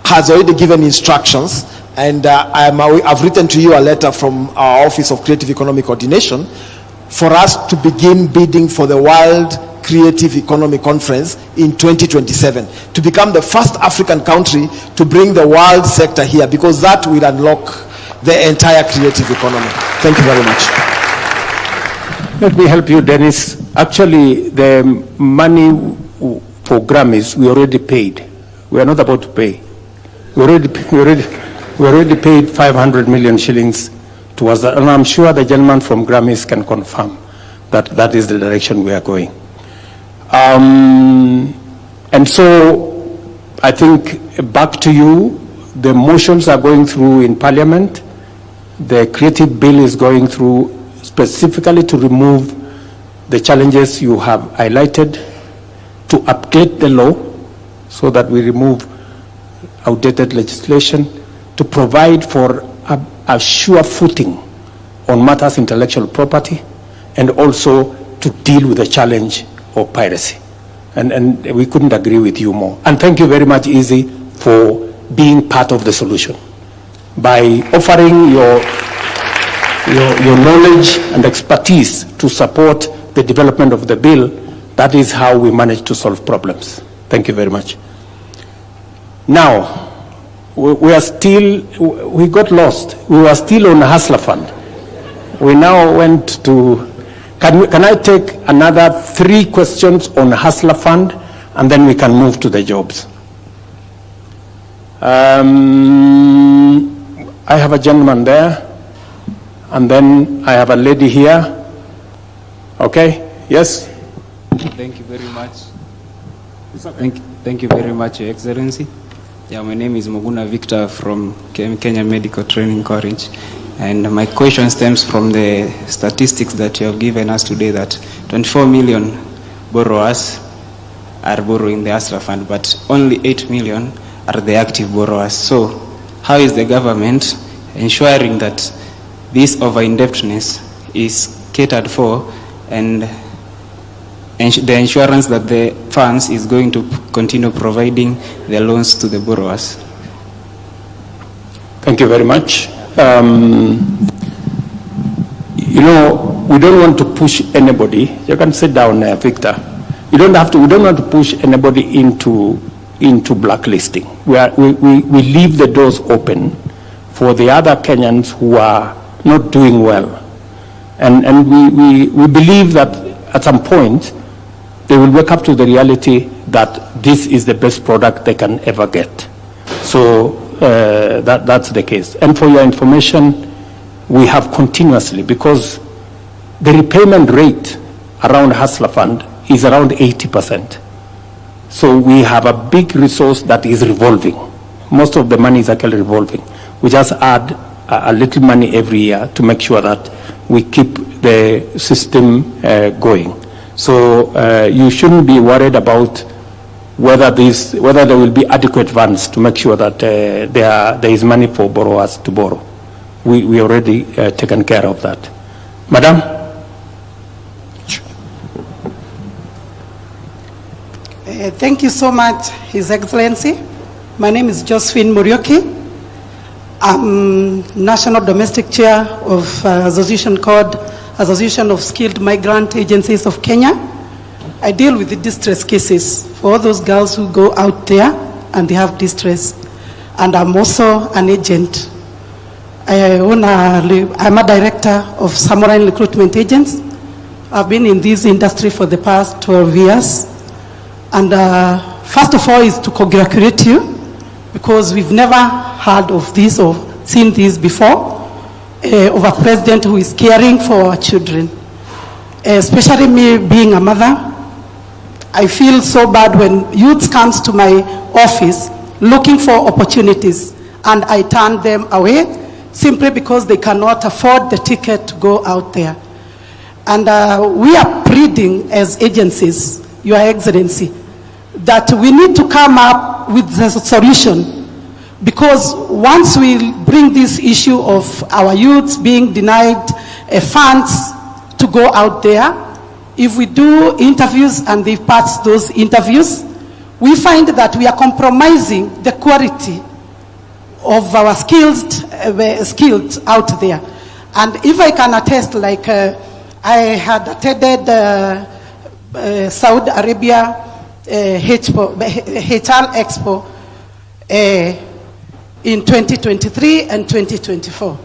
has already given instructions, and I've written to you a letter from our Office of Creative Economic Coordination for us to begin bidding for the World Creative Economy Conference in 2027 to become the first African country to bring the world sector here, because that will unlock the entire creative economy. Thank you very much. Let me help you, Dennis. Actually, the money for Grammys we already paid. We are not about to pay. We already paid 500 million shillings towards that, and I'm sure the gentleman from Grammys can confirm that that is the direction we are going. And so I think back to you, the motions are going through in Parliament. The creative bill is going through specifically to remove the challenges you have highlighted, to update the law so that we remove outdated legislation, to provide for a sure footing on matters intellectual property, and also to deal with the challenge of piracy. And we couldn't agree with you more. And thank you very much, Easy, for being part of the solution. By offering your knowledge and expertise to support the development of the bill, that is how we manage to solve problems. Thank you very much. Now, we are still, we got lost. We were still on Hustler Fund. We now went to, can I take another 3 questions on Hustler Fund, and then we can move to the jobs. I have a gentleman there, and then I have a lady here. Okay, yes? Thank you very much. Thank you very much, Your Excellency. Yeah, my name is Moguna Victor from Kenya Medical Training College. And my question stems from the statistics that you have given us today, that 24 million borrowers are borrowing the Hustler Fund, but only 8 million are the active borrowers. So how is the government ensuring that this over-indebtedness is catered for, and the insurance that the funds is going to continue providing the loans to the borrowers? Thank you very much. You know, we don't want to push anybody. You can sit down, Victor. We don't want to push anybody into blacklisting. We leave the doors open for the other Kenyans who are not doing well. And we believe that at some point they will wake up to the reality that this is the best product they can ever get. So that's the case. And for your information, we have continuously, because the repayment rate around Hustler Fund is around 80%. So we have a big resource that is revolving. Most of the money is actually revolving. We just add a little money every year to make sure that we keep the system going. So you shouldn't be worried about whether there will be adequate funds to make sure that there is money for borrowers to borrow. We already taken care of that. Madam? Thank you so much, His Excellency. My name is Josephine Murioki. I'm National Domestic Chair of association called Association of Skilled Migrant Agencies of Kenya. I deal with the distress cases for all those girls who go out there and they have distress. And I'm also an agent. I'm a director of Samurai Recruitment Agents. I've been in this industry for the past 12 years. And first of all is to congratulate you, because we've never heard of this or seen this before, of a president who is caring for our children. Especially me being a mother, I feel so bad when youth comes to my office looking for opportunities and I turn them away simply because they cannot afford the ticket to go out there. And we are pleading as agencies, Your Excellency, that we need to come up with the solution, because once we bring this issue of our youths being denied funds to go out there, if we do interviews and they pass those interviews, we find that we are compromising the quality of our skilled out there. And if I can attest, like I had attended Saudi Arabia HR Expo in 2023 and 2024.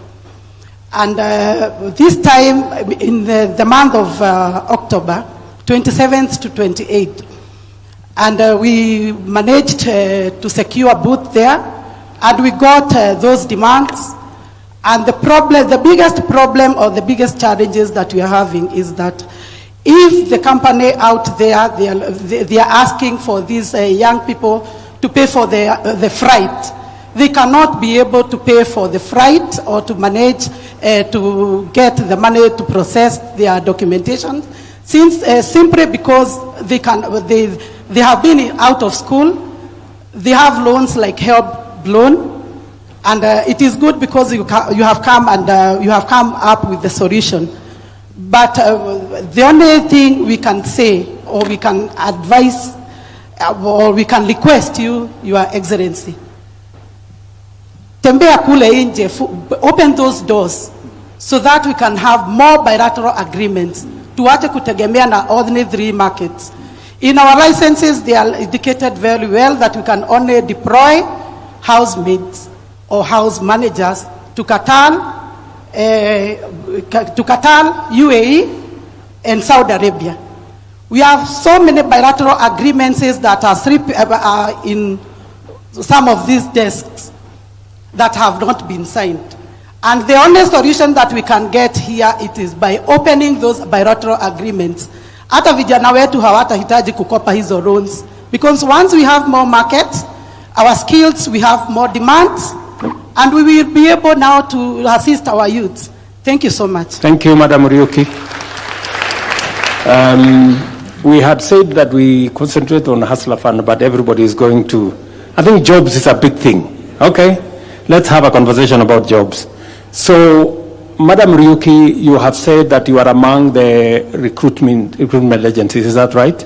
And this time, in the month of October, 27th to 28th, and we managed to secure a booth there, and we got those demands. And the biggest problem or the biggest challenges that we are having is that if the company out there, they are asking for these young people to pay for the freight, they cannot be able to pay for the freight or to manage to get the money to process their documentation, since simply because they have been out of school, they have loans like help loan, and it is good because you have come and you have come up with the solution. But the only thing we can say, or we can advise, or we can request you, Your Excellency, tembea kule nje, open those doors so that we can have more bilateral agreements. Tuache kutegemea na ordinary 3 markets. In our licenses, they are indicated very well that we can only deploy housemaids or house managers to Qatar, UAE, and Saudi Arabia. We have so many bilateral agreements that are in some of these desks that have not been signed. And the only solution that we can get here, it is by opening those bilateral agreements. Hata vijana wetu hawatahitaji kukopa hizo loans, because once we have more markets, our skills, we have more demands, and we will be able now to assist our youths. Thank you so much. Thank you, Madam Muriuki. We had said that we concentrate on Hustler Fund, but everybody is going to, I think jobs is a big thing. Okay, let's have a conversation about jobs. So, Madam Muriuki, you have said that you are among the recruitment agencies, is that right?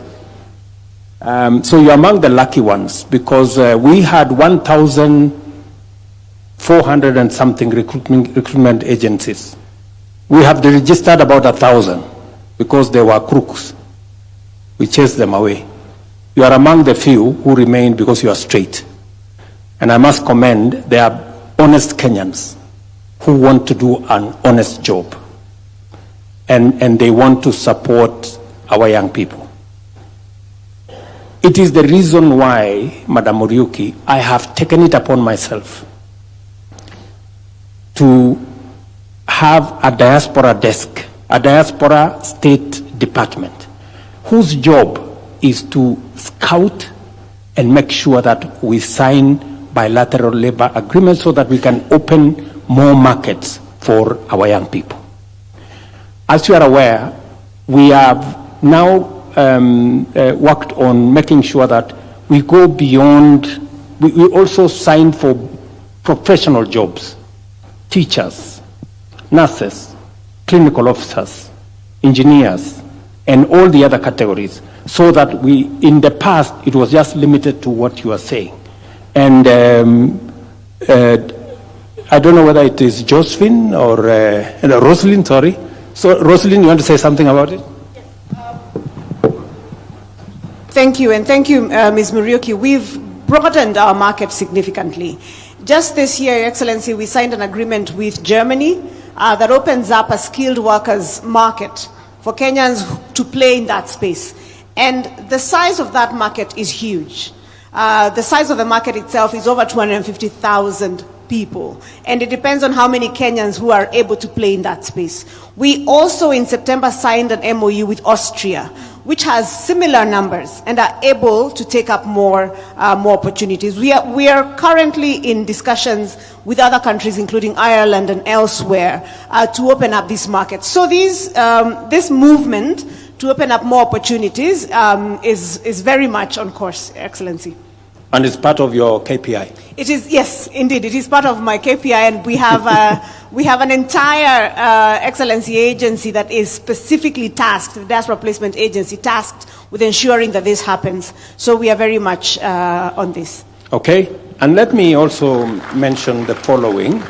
So you're among the lucky ones, because we had 1,400 and something recruitment agencies. We have registered about 1,000 because they were crooks. We chased them away. You are among the few who remain because you are straight. And I must commend, they are honest Kenyans who want to do an honest job. And they want to support our young people. It is the reason why, Madam Muriuki, I have taken it upon myself to have a diaspora desk, a diaspora state department, whose job is to scout and make sure that we sign bilateral labor agreements so that we can open more markets for our young people. As you are aware, we have now worked on making sure that we go beyond, we also sign for professional jobs, teachers, nurses, clinical officers, engineers, and all the other categories, so that we, in the past, it was just limited to what you are saying. And I don't know whether it is Josephine or Rosalind, sorry. So, Rosalind, you want to say something about it? Thank you, and thank you, Ms. Muriuki. We've broadened our market significantly. Just this year, Your Excellency, we signed an agreement with Germany that opens up a skilled workers market for Kenyans to play in that space. And the size of that market is huge. The size of the market itself is over 250,000 people, and it depends on how many Kenyans who are able to play in that space. We also in September signed an MOU with Austria, which has similar numbers and are able to take up more opportunities. We are currently in discussions with other countries, including Ireland and elsewhere, to open up these markets. So this movement to open up more opportunities is very much on course, Excellency. And it's part of your KPI? It is, yes, indeed. It is part of my KPI, and we have an entire Excellency agency that is specifically tasked, the Diaspora Placement Agency, tasked with ensuring that this happens. So we are very much on this. Okay. And let me also mention the following,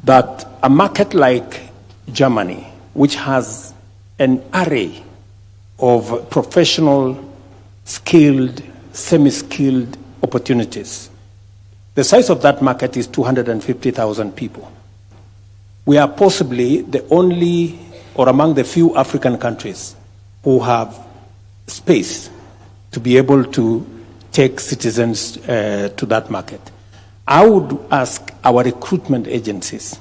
that a market like Germany, which has an array of professional, skilled, semi-skilled opportunities. The size of that market is 250,000 people. We are possibly the only, or among the few African countries who have space to be able to take citizens to that market. I would ask our recruitment agencies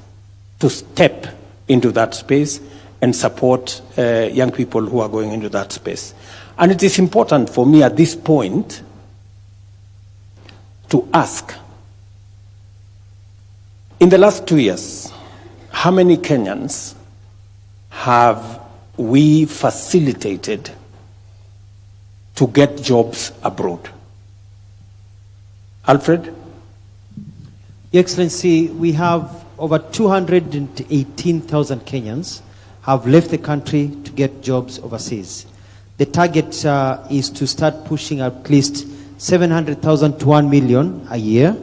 to step into that space and support young people who are going into that space. And it is important for me at this point to ask, in the last 2 years, how many Kenyans have we facilitated to get jobs abroad? Alfred? Your Excellency, we have over 218,000 Kenyans have left the country to get jobs overseas. The target is to start pushing at least 700,000 to 1 million a year.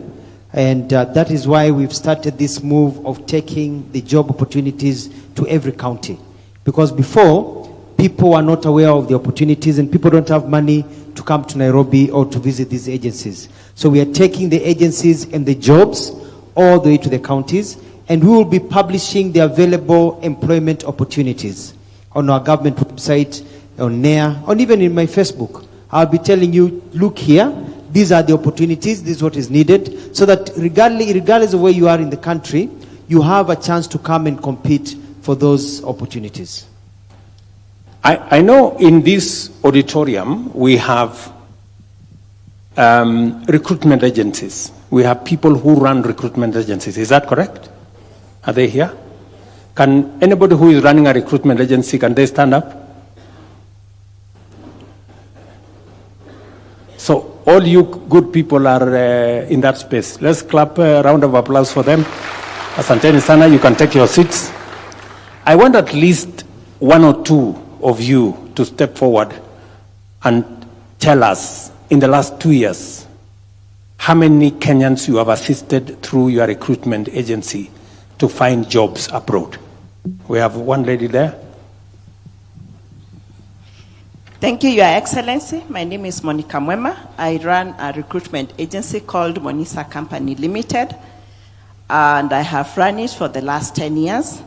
And that is why we've started this move of taking the job opportunities to every county. Because before, people were not aware of the opportunities and people don't have money to come to Nairobi or to visit these agencies. So we are taking the agencies and the jobs all the way to the counties, and we will be publishing the available employment opportunities on our government website, on NAIR, or even in my Facebook. I'll be telling you, look here, these are the opportunities, this is what is needed, so that regardless of where you are in the country, you have a chance to come and compete for those opportunities. I know in this auditorium we have recruitment agencies. We have people who run recruitment agencies. Is that correct? Are they here? Can anybody who is running a recruitment agency, can they stand up? So all you good people are in that space. Let's clap a round of applause for them. Asanteni sana, you can take your seats. I want at least one or two of you to step forward and tell us, in the last 2 years, how many Kenyans you have assisted through your recruitment agency to find jobs abroad. We have one lady there. Thank you, Your Excellency. My name is Monica Mwema. I run a recruitment agency called Monisa Company Limited, and I have run it for the last 10 years.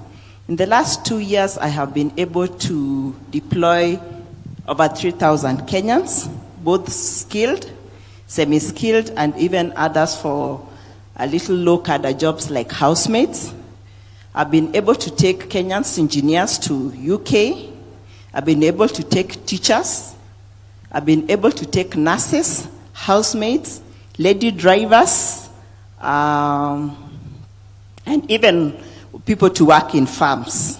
In the last 2 years, I have been able to deploy over 3,000 Kenyans, both skilled, semi-skilled, and even others for a little low-cadre jobs like housemaids. I've been able to take Kenyans engineers to UK. I've been able to take teachers. I've been able to take nurses, housemaids, lady drivers, and even people to work in farms.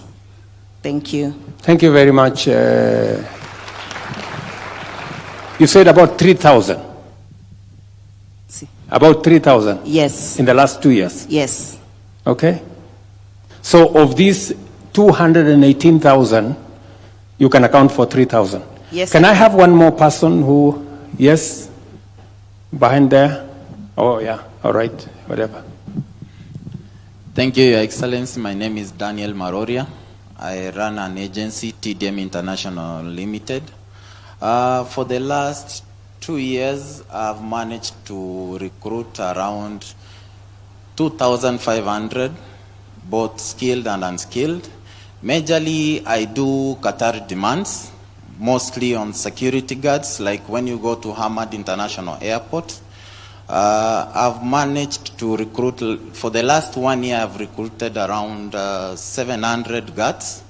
Thank you. Thank you very much. You said about 3,000. About 3,000? Yes. In the last 2 years? Yes. Okay. So of these 218,000, you can account for 3,000. Yes. Can I have one more person who, yes, behind there? Oh, yeah, all right, whatever. Thank you, Your Excellency. My name is Daniel Maroria. I run an agency, TDM International Limited. For the last 2 years, I've managed to recruit around 2,500, both skilled and unskilled. Majorly, I do Qatar demands, mostly on security guards, like when you go to Hamad International Airport. I've managed to recruit, for the last 1 year, I've recruited around 700 guards.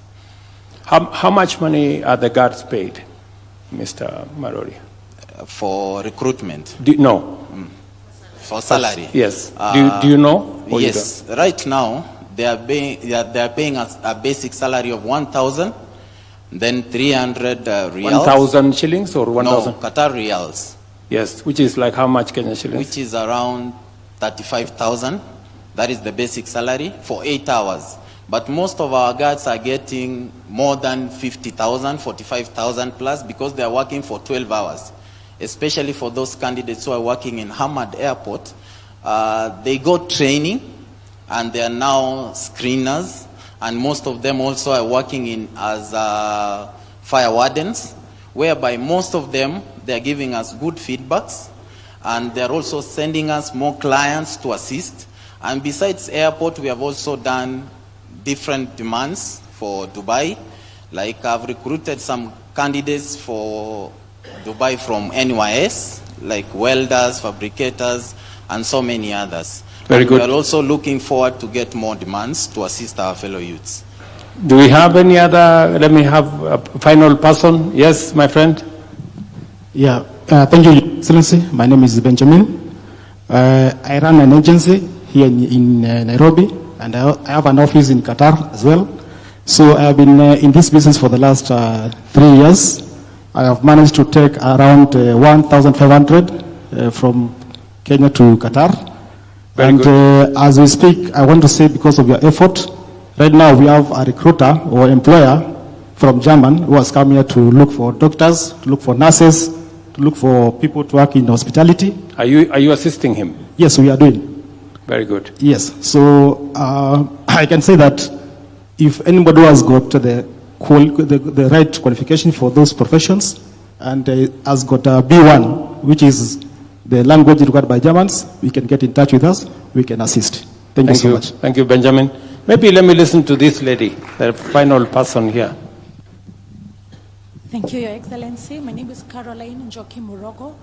How much money are the guards paid, Mr. Marori? For recruitment? No. For salary? Yes. Do you know? Yes. Right now, they are paying us a basic salary of 1,000, then 300 reals. 1,000 shillings or 1,000? No, Qatar reals. Yes, which is like how much Kenyan shillings? Which is around 35,000. That is the basic salary for 8 hours. But most of our guards are getting more than 50,000, 45,000 plus because they are working for 12 hours. Especially for those candidates who are working in Hamad Airport. They got training and they are now screeners. And most of them also are working as fire wardens, whereby most of them, they are giving us good feedbacks, and they are also sending us more clients to assist. And besides airport, we have also done different demands for Dubai. Like I've recruited some candidates for Dubai from NYS, like welders, fabricators, and so many others. Very good. We are also looking forward to get more demands to assist our fellow youths. Do we have any other, let me have a final person. Yes, my friend. Yeah, thank you, Your Excellency. My name is Benjamin. I run an agency here in Nairobi, and I have an office in Qatar as well. So I have been in this business for the last 3 years. I have managed to take around 1,500 from Kenya to Qatar. Very and good. As we speak, I want to say because of your effort, right now we have a recruiter or employer from German who has come here to look for doctors, to look for nurses, to look for people to work in hospitality. Are you assisting him? Yes, we are doing. Very good. Yes, so I can say that if anybody has got the right qualification for those professions, and has got a B1, which is the language required by Germans, we can get in touch with us, we can assist. Thank you so much. Thank you, Benjamin. Maybe let me listen to this lady, the final person here. Thank you, Your Excellency. My name is Caroline Njoki Murogo.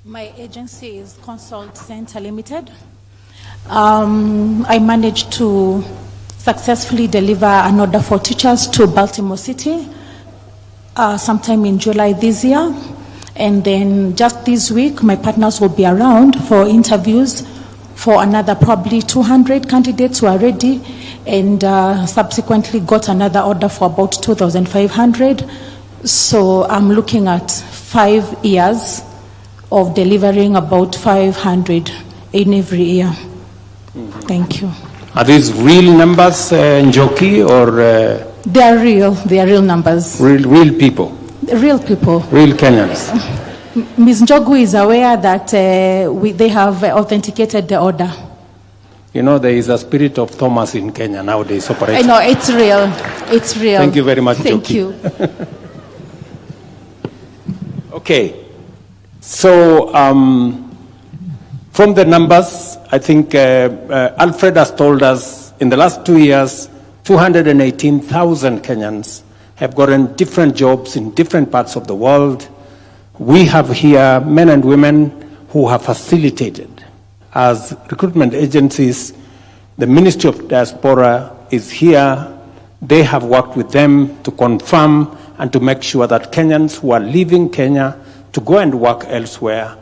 My agency is Consult Center Limited. I managed to successfully deliver an order for teachers to Baltimore City sometime in July this year. And then just this week, my partners will be around for interviews for another probably 200 candidates who are ready, and subsequently got another order for about 2,500. So I'm looking at 5 years of delivering about 500 in every year. Thank you. Are these real numbers, Njoki, or? They are real numbers. Real people? Real people. Real Kenyans. Ms. Njogu is aware that they have authenticated the order. You know, there is a spirit of Thomas in Kenya nowadays operating. I know, it's real. It's real. Thank you very much, Thank Njoki. you. Okay. So, from the numbers, I think Alfred has told us in the last 2 years, 218,000 Kenyans have gotten different jobs in different parts of the world. We have here men and women who have facilitated. As recruitment agencies, the Ministry of Diaspora is here. They have worked with them to confirm and to make sure that Kenyans who are leaving Kenya to go and work elsewhere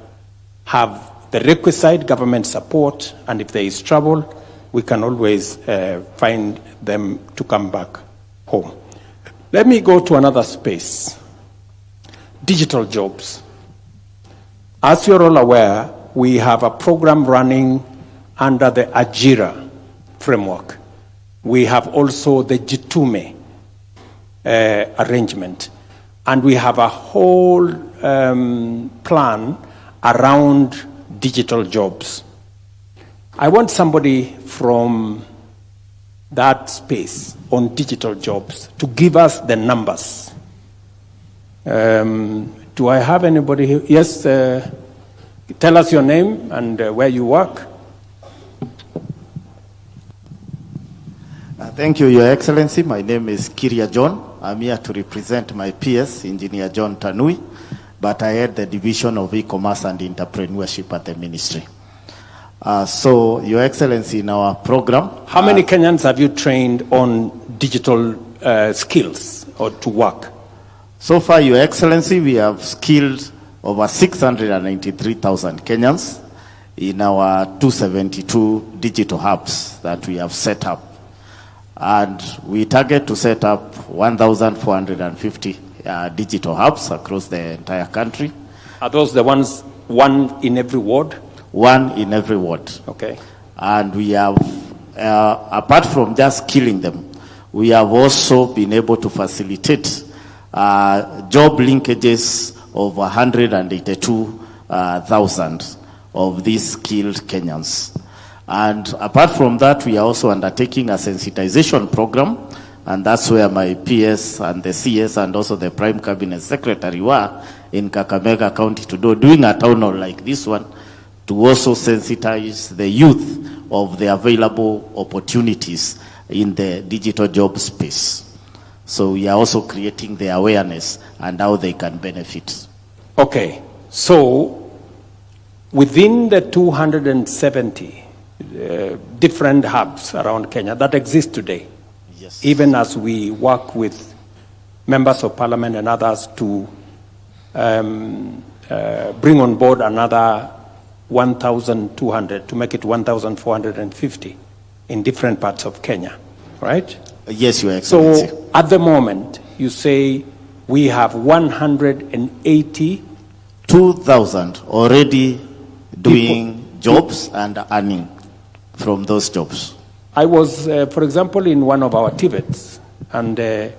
have the requisite government support, and if there is trouble, we can always find them to come back home. Let me go to another space. Digital jobs. As you're all aware, we have a program running under the Ajira framework. We have also the Jitume arrangement. And we have a whole plan around digital jobs. I want somebody from that space on digital jobs to give us the numbers. Do I have anybody here? Yes, tell us your name and where you work. Thank you, Your Excellency. My name is Kiria John. I'm here to represent my PS, Engineer John Tanui, but I head the Division of E-Commerce and Entrepreneurship at the Ministry. So, Your Excellency, in our program... How many Kenyans have you trained on digital skills or to work? So far, Your Excellency, we have skilled over 693,000 Kenyans in our 272 digital hubs that we have set up. And we target to set up 1,450 digital hubs across the entire country. Are those the ones, one in every ward? One in every ward. Okay. And we have, apart from just skilling them, we have also been able to facilitate job linkages of 182,000 of these skilled Kenyans. And apart from that, we are also undertaking a sensitization program, and that's where my PS and the CS and also the Prime Cabinet Secretary were in Kakamega County to doing a town hall like this one to also sensitize the youth of the available opportunities in the digital job space. So we are also creating the awareness and how they can benefit. Okay, so within the 270 different hubs around Kenya that exist today, yes, even as we work with members of parliament and others to bring on board another 1,200 to make it 1,450 in different parts of Kenya, right? Yes, Your Excellency. So at the moment, you say we have 182,000 already doing jobs and earning from those jobs. I was, for example, in one of our Tibets, and there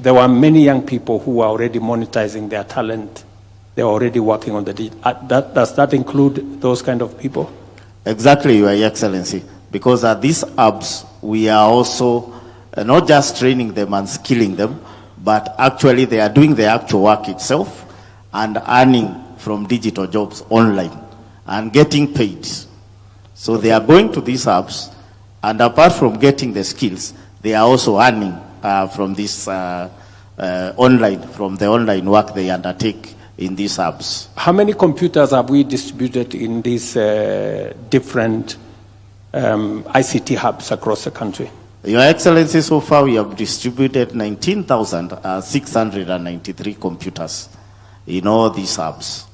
were many young people who were already monetizing their talent. They were already working on the does that include those kind of people? Exactly, Your Excellency. Because at these hubs, we are also not just training them and skilling them, but actually they are doing the actual work itself, and earning from digital jobs online and getting paid. So they are going to these hubs, and apart from getting the skills, they are also earning from this online, from the online work they undertake in these hubs. How many computers have we distributed in these different ICT hubs across the country? Your Excellency, so far we have distributed 19,693 computers in all these hubs.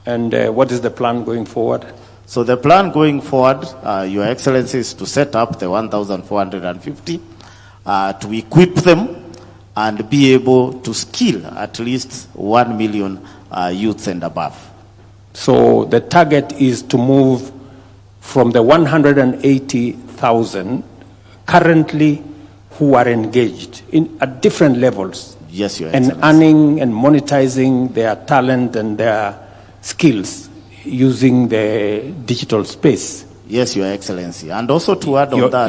And what is the plan going forward? So the plan going forward, Your Excellency, is to set up the 1,450, to equip them and be able to skill at least 1 million youths and above. So the target is to move from the 180,000 currently who are engaged at different levels. Yes, Your and Excellency. earning and monetizing their talent and their skills using the digital space. Yes, Your Excellency. And also to add on that,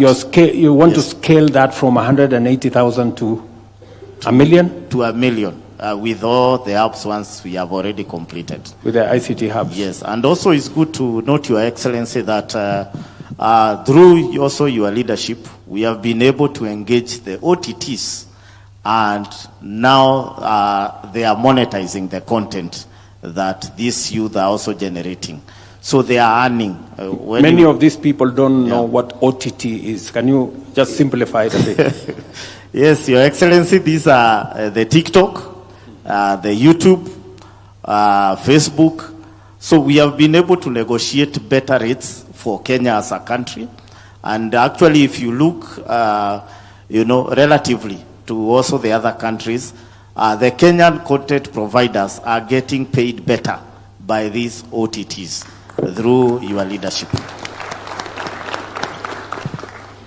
you want to scale that from 180,000 to 1 million? To 1 million, with all the hubs once we have already completed. With the ICT hubs? Yes, and also it's good to note, Your Excellency, that through also your leadership, we have been able to engage the OTTs, and now they are monetizing the content that these youth are also generating. So they are earning. Many of these people don't know what OTT is. Can you just simplify it a bit? Yes, Your Excellency, these are the TikTok, the YouTube, Facebook. So we have been able to negotiate better rates for Kenya as a country. And actually, if you look, relatively to also the other countries, the Kenyan content providers are getting paid better by these OTTs through your leadership.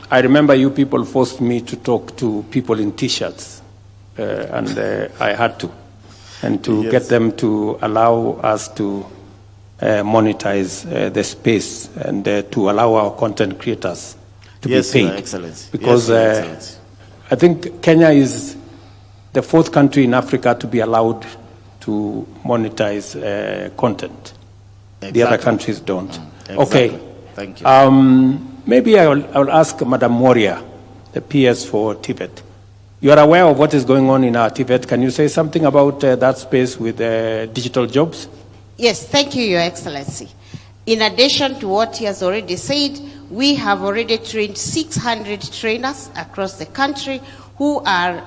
I remember you people forced me to talk to people in T-shirts, and I had to, and to get them to allow us to monetize the space and to allow our content creators to be paid. Your Excellency. Because Your Excellency. I think Kenya is the fourth country in Africa to be allowed to monetize content. The other countries don't. Exactly. Okay. Thank you. Maybe I will ask Madam Moria, the PS for Tibet. You are aware of what is going on in our Tibet. Can you say something about that space with digital jobs? Yes, thank you, Your Excellency. In addition to what he has already said, we have already trained 600 trainers across the country who are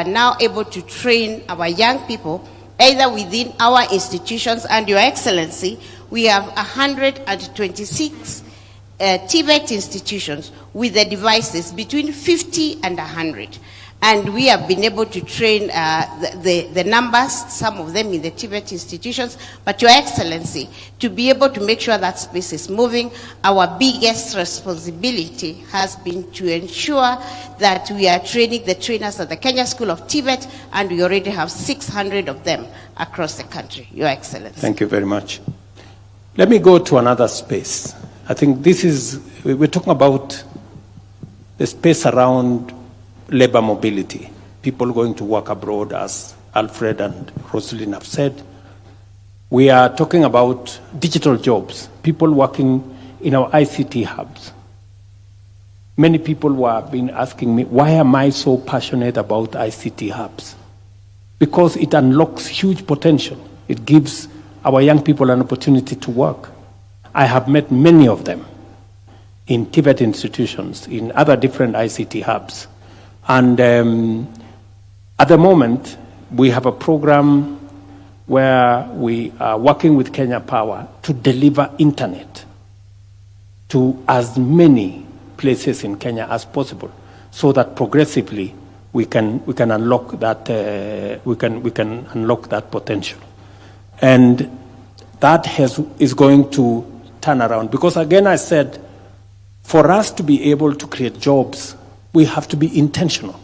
now able to train our young people either within our institutions, and Your Excellency, we have 126 Tibet institutions with the devices between 50 and 100. And we have been able to train the numbers, some of them in the Tibet institutions. But Your Excellency, to be able to make sure that space is moving, our biggest responsibility has been to ensure that we are training the trainers at the Kenya School of Tibet, and we already have 600 of them across the country, Your Excellency. Thank you very much. Let me go to another space. I think we're talking about the space around labor mobility, people going to work abroad, as Alfred and Rosalind have said. We are talking about digital jobs, people working in our ICT hubs. Many people have been asking me, why am I so passionate about ICT hubs? Because it unlocks huge potential. It gives our young people an opportunity to work. I have met many of them in Tibet institutions, in other different ICT hubs. And at the moment, we have a program where we are working with Kenya Power to deliver internet to as many places in Kenya as possible, so that progressively we can unlock that we can unlock that potential, and that is going to turn around. Because again, I said, for us to be able to create jobs, we have to be intentional.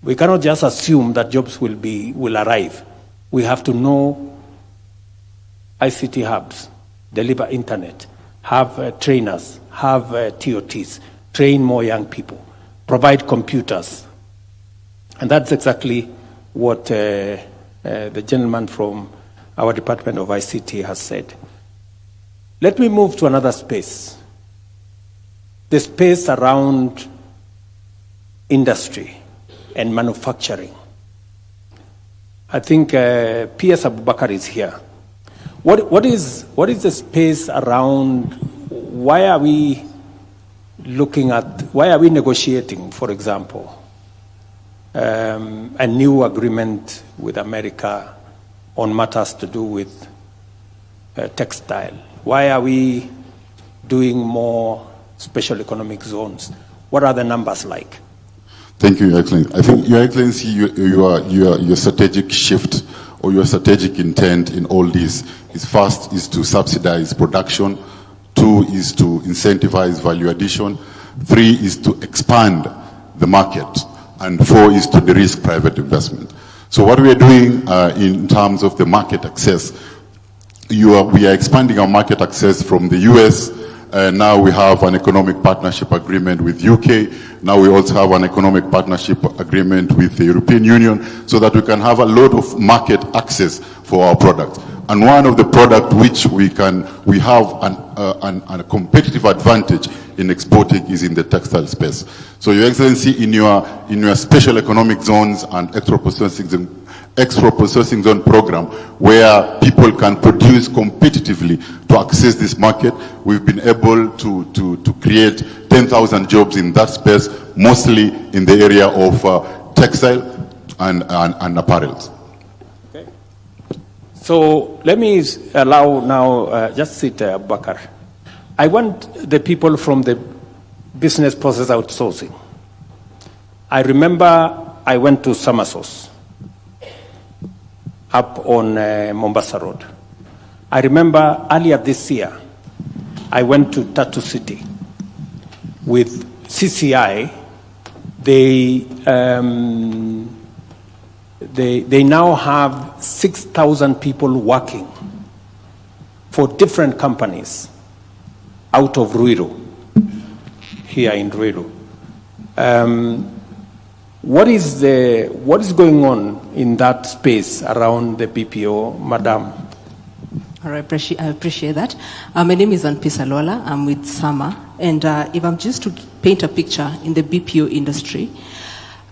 We cannot just assume that jobs will arrive. We have to know ICT hubs, deliver internet, have trainers, have TOTs, train more young people, provide computers. And that's exactly what the gentleman from our Department of ICT has said. Let me move to another space. The space around industry and manufacturing. I think P.S. Abubakar is here. What is the space around, why are we negotiating, for example, a new agreement with America on matters to do with textile? Why are we doing more special economic zones? What are the numbers like? Thank you, Your Excellency. I think, Your Excellency, your strategic shift or your strategic intent in all this is, first is to subsidize production, 2 is to incentivize value addition, 3 is to expand the market, and 4 is to de-risk private investment. So what we are doing in terms of the market access, we are expanding our market access from the US. Now we have an economic partnership agreement with UK. Now we also have an economic partnership agreement with the European Union, so that we can have a lot of market access for our products. And one of the products which we have a competitive advantage in exporting is in the textile space. So Your Excellency, in your special economic zones and extra processing zone program, where people can produce competitively to access this market, we've been able to create 10,000 jobs in that space, mostly in the area of textile and apparels. Okay. So let me allow now, just sit Bakar. I want the people from the business process outsourcing. I remember I went to Samasos up on Mombasa Road. I remember earlier this year, I went to Tatu City with CCI. They now have 6,000 people working for different companies out of Ruiru, here in Ruiru. What is going on in that space around the BPO, Madam? All right, I appreciate that. My name is Anpisa Lola. I'm with SAMA. And if I'm just to paint a picture in the BPO industry,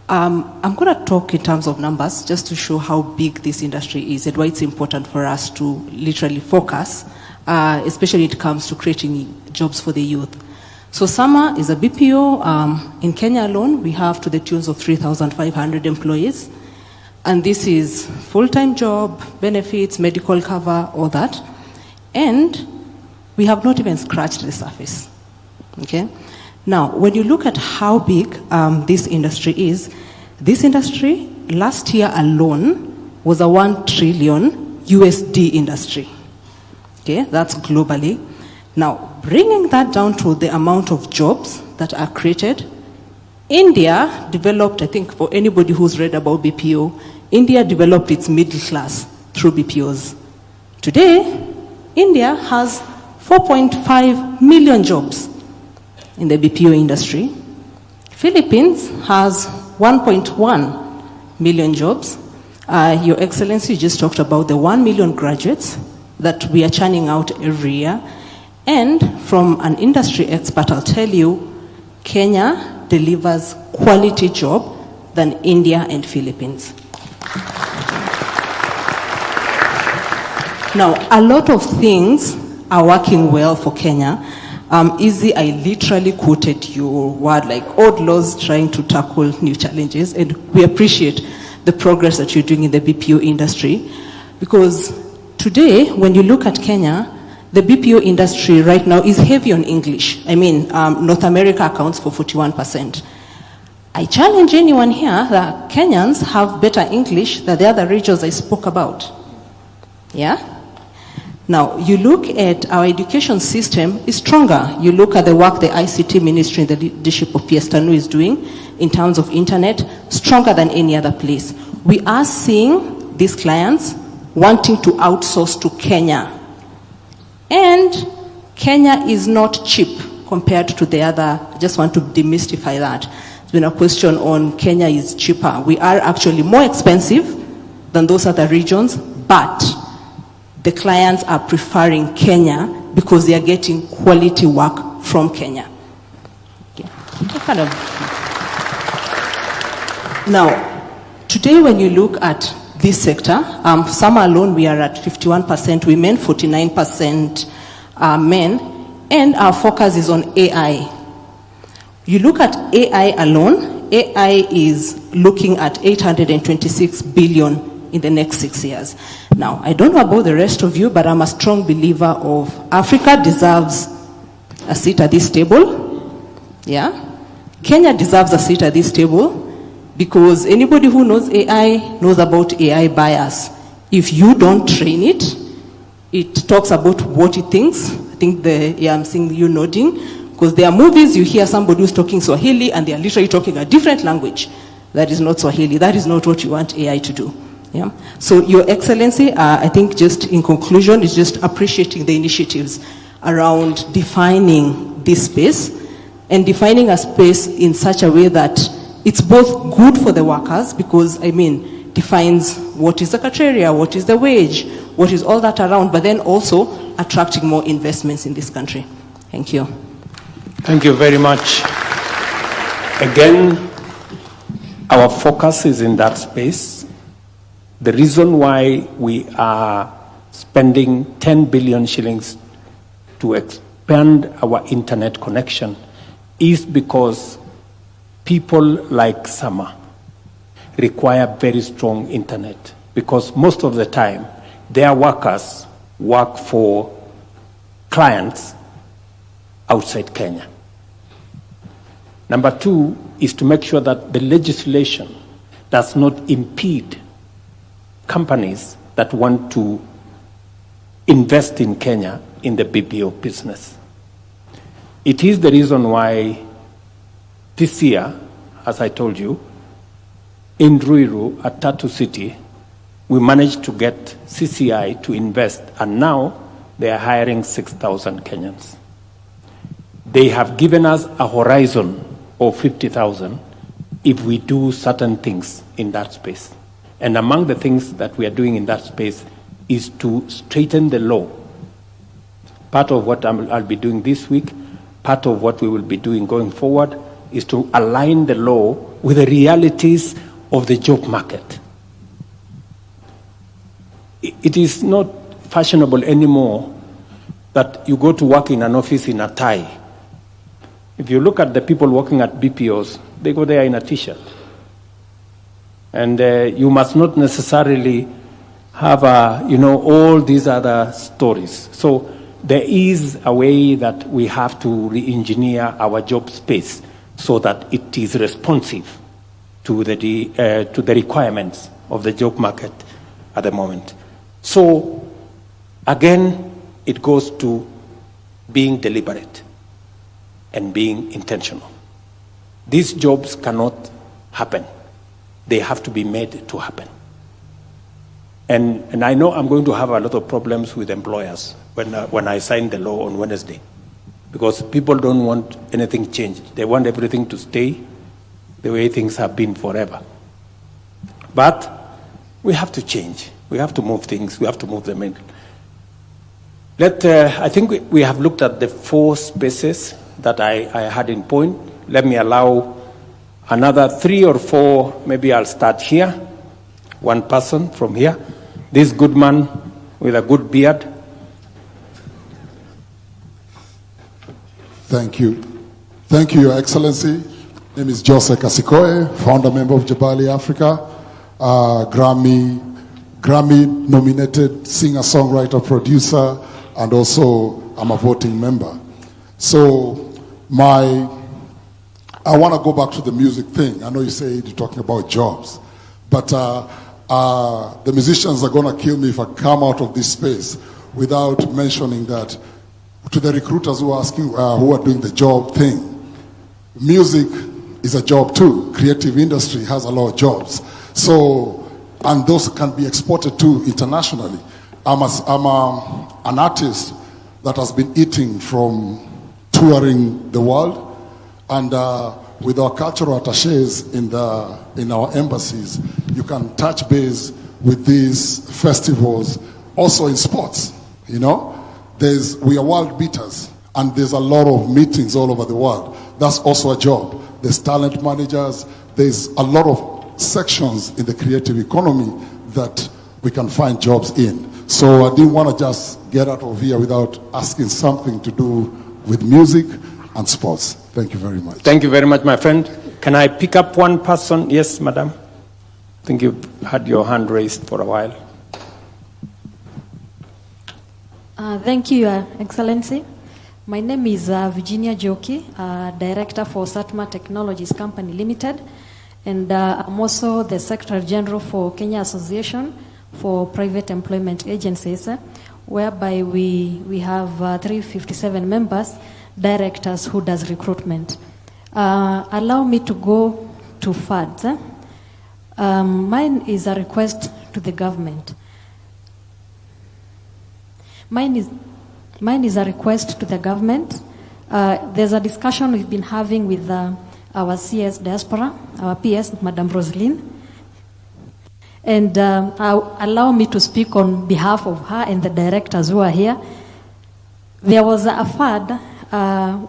I'm going to talk in terms of numbers just to show how big this industry is and why it's important for us to literally focus, especially when it comes to creating jobs for the youth. So SAMA is a BPO. In Kenya alone, we have to the tunes of 3,500 employees. And this is full-time job, benefits, medical cover, all that. And we have not even scratched the surface. Okay? Now, when you look at how big this industry is, this industry last year alone was a 1 trillion USD industry. Okay? That's globally. Now, bringing that down to the amount of jobs that are created, India developed, I think for anybody who's read about BPO, India developed its middle class through BPOs. Today, India has 4.5 million jobs in the BPO industry. Philippines has 1.1 million jobs. Your Excellency just talked about the 1 million graduates that we are churning out every year. And from an industry expert, I'll tell you, Kenya delivers quality job than India and Philippines. Now, a lot of things are working well for Kenya. Easy, I literally quoted your word like old laws trying to tackle new challenges, and we appreciate the progress that you're doing in the BPO industry, because today, when you look at Kenya, the BPO industry right now is heavy on English. I mean, North America accounts for 41%. I challenge anyone here that Kenyans have better English than the other regions I spoke about. Yeah? Now, you look at our education system is stronger. You look at the work the ICT ministry in the leadership of PS Tanu is doing in terms of internet, stronger than any other place. We are seeing these clients wanting to outsource to Kenya. And Kenya is not cheap compared to the other. I just want to demystify that. There's been a question on Kenya is cheaper. We are actually more expensive than those other regions, but the clients are preferring Kenya because they are getting quality work from Kenya. Now, today when you look at this sector, summer alone we are at 51% women, 49% men, and our focus is on AI. You look at AI alone, AI is looking at 826 billion in the next 6 years. Now, I don't know about the rest of you, but I'm a strong believer of Africa deserves a seat at this table. Yeah? Kenya deserves a seat at this table because anybody who knows AI knows about AI bias. If you don't train it, it talks about what it thinks. I think I'm seeing you nodding. Because there are movies, you hear somebody who's talking Swahili and they are literally talking a different language. That is not Swahili. That is not what you want AI to do. Yeah? So, Your Excellency, I think just in conclusion, is just appreciating the initiatives around defining this space and defining a space in such a way that it's both good for the workers because, defines what is the criteria, what is the wage, what is all that around, but then also attracting more investments in this country. Thank you. Thank you very much. Again, our focus is in that space. The reason why we are spending 10 billion shillings to expand our internet connection is because people like Sama require very strong internet because most of the time their workers work for clients outside Kenya. Number two is to make sure that the legislation does not impede companies that want to invest in Kenya in the BPO business. It is the reason why this year, as I told you, in Ruiru at Tatu City, we managed to get CCI to invest, and now they are hiring 6,000 Kenyans. They have given us a horizon of 50,000 if we do certain things in that space. And among the things that we are doing in that space is to straighten the law. Part of what I'll be doing this week, part of what we will be doing going forward, is to align the law with the realities of the job market. It is not fashionable anymore that you go to work in an office in a tie. If you look at the people working at BPOs, they go there in a t-shirt. And you must not necessarily have all these other stories. So there is a way that we have to re-engineer our job space so that it is responsive to the requirements of the job market at the moment. So again, it goes to being deliberate and being intentional. These jobs cannot happen. They have to be made to happen. And I know I'm going to have a lot of problems with employers when I sign the law on Wednesday, because people don't want anything changed. They want everything to stay the way things have been forever. But we have to change. We have to move things. We have to move them in. I think we have looked at the 4 spaces that I had in point. Let me allow another 3 or 4. Maybe I'll start here. One person from here. This good man with a good beard. Thank you. Thank you, Your Excellency. My name is Jose Kasikoe, founder member of Jabali Africa, Grammy-nominated singer-songwriter, producer, and also I'm a voting member. So I want to go back to the music thing. I know you say you're talking about jobs, but the musicians are going to kill me if I come out of this space without mentioning that to the recruiters who are asking, who are doing the job thing. Music is a job too. Creative industry has a lot of jobs. So, and those can be exported too internationally. I'm an artist that has been eating from touring the world, and with our cultural attaches in our embassies, you can touch base with these festivals, also in sports, you know. We are world beaters, and there's a lot of meetings all over the world. That's also a job. There's talent managers. There's a lot of sections in the creative economy that we can find jobs in. So I didn't want to just get out of here without asking something to do with music and sports. Thank you very much. Thank you very much, my friend. Can I pick up one person? Yes, madam. I think you've had your hand raised for a while. Thank you, Your Excellency. My name is Virginia Joki, Director for Satma Technologies Company Limited, and I'm also the Secretary General for Kenya Association for Private Employment Agencies, whereby we have 357 members, directors who does recruitment. Allow me to go to FADs. Mine is a request to the government. Mine is a request to the government. There's a discussion we've been having with our CS diaspora, our PS, Madam Rosaline. And allow me to speak on behalf of her and the directors who are here. There was a FAD.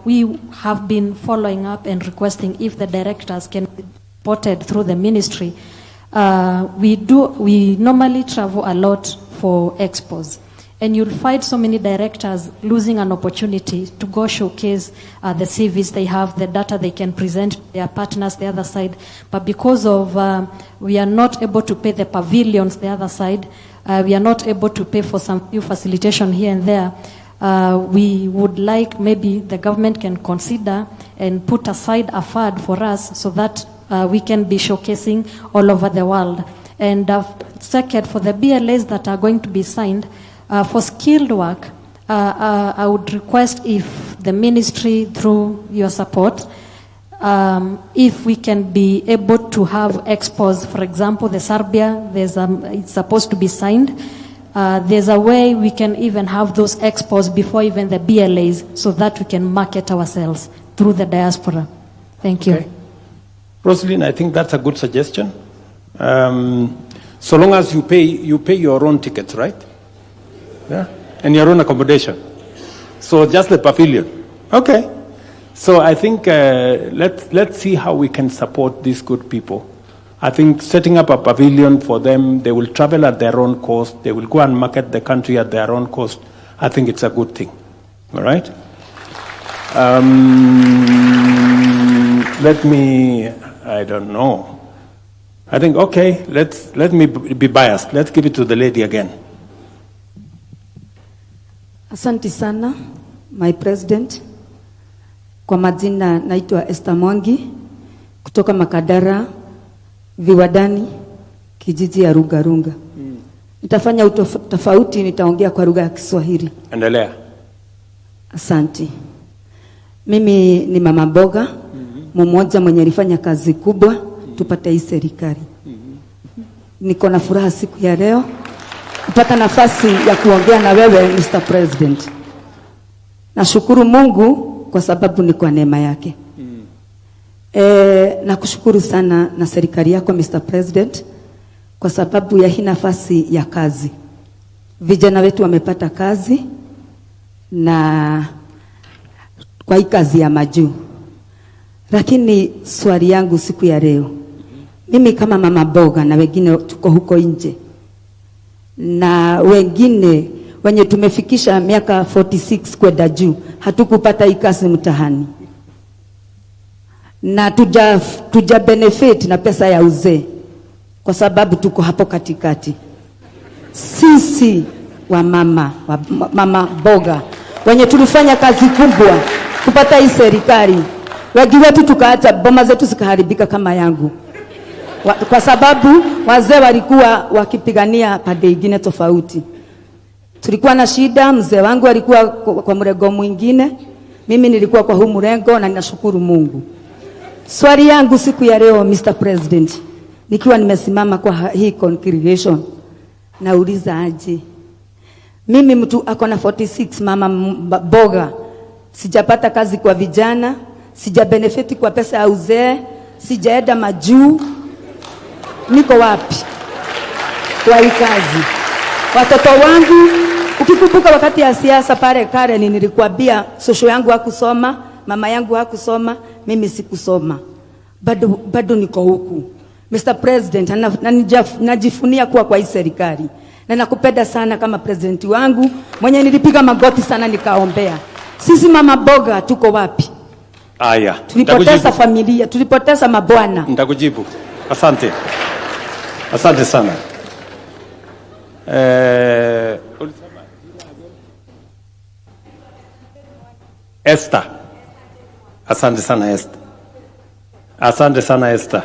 We have been following up and requesting if the directors can be reported through the ministry. We normally travel a lot for expos. And you'll find so many directors losing an opportunity to go showcase the CVs they have, the data they can present to their partners the other side. But because of we are not able to pay the pavilions the other side, we are not able to pay for some few facilitation here and there, we would like maybe the government can consider and put aside a fund for us so that we can be showcasing all over the world. And second, for the BLAs that are going to be signed, for skilled work, I would request if the ministry, through your support, if we can be able to have expos, for example, the Serbia, it's supposed to be signed. There's a way we can even have those expos before even the BLAs so that we can market ourselves through the diaspora. Thank you. Okay. Rosaline, I think that's a good suggestion. So long as you pay your own tickets, right? Yeah, and your own accommodation. So just the pavilion. Okay. So I think let's see how we can support these good people. I think setting up a pavilion for them, they will travel at their own cost. They will go and market the country at their own cost. I think it's a good thing. All right. I don't know. I think, okay, let me be biased. Let's give it to the lady again. Asante sana, my president. Kwa majina naitwa Esther Mwangi kutoka Makadara Viwadani, kijiji ya Runga. Nitafanya tofauti, nitaongea kwa lugha ya Kiswahili. Endelea. Asante. Mimi ni mama mboga, mmoja mwenye alifanya kazi kubwa tupate hii serikali. Niko na furaha siku ya leo kupata nafasi ya kuongea na wewe Mr. President. Nashukuru Mungu kwa sababu ni kwa neema yake. Nakushukuru sana na serikali yako Mr. President kwa sababu ya hii nafasi ya kazi. Vijana wetu wamepata kazi na kwa hii kazi ya majuu. Lakini swali yangu siku ya leo, mimi kama mama boga na wengine tuko huko nje, na wengine wenye tumefikisha miaka 46 kwenda juu, hatukupata hii kazi mtahani, na tuja benefit na pesa ya uzee kwa sababu tuko hapo katikati. Sisi wa mama boga wenye tulifanya kazi kubwa kupata hii serikali, wengi wetu tukaacha boma zetu zikaharibika kama yangu, kwa sababu wazee walikuwa wakipigania pande nyingine tofauti. Tulikuwa na shida, mzee wangu alikuwa kwa mrengo mwingine, mimi nilikuwa kwa huu mrengo, na ninashukuru Mungu. Swali yangu siku ya leo Mr. President, nikiwa nimesimama kwa hii congregation, nauliza aje. Mimi mtu akona 46, mama boga, sijapata kazi kwa vijana, sija benefiti kwa pesa ya uzee, sijaenda majuu, niko wapi? kwa hii kazi. Watoto wangu, ukikumbuka wakati ya siasa pale Karen, nilikuambia social yangu hakusoma, mama yangu hakusoma, mimi sikusoma. Bado niko huku. Mr. President, najifunia kuwa kwa hii serikali. Na nakupenda sana kama president wangu, mwenye nilipiga magoti sana nikaombea. Sisi mama boga tuko wapi? Aya. Tulipoteza familia, tulipoteza mabwana. Nitakujibu. Asante. Asante sana. Esther. Asante sana Esther. Asante sana Esther.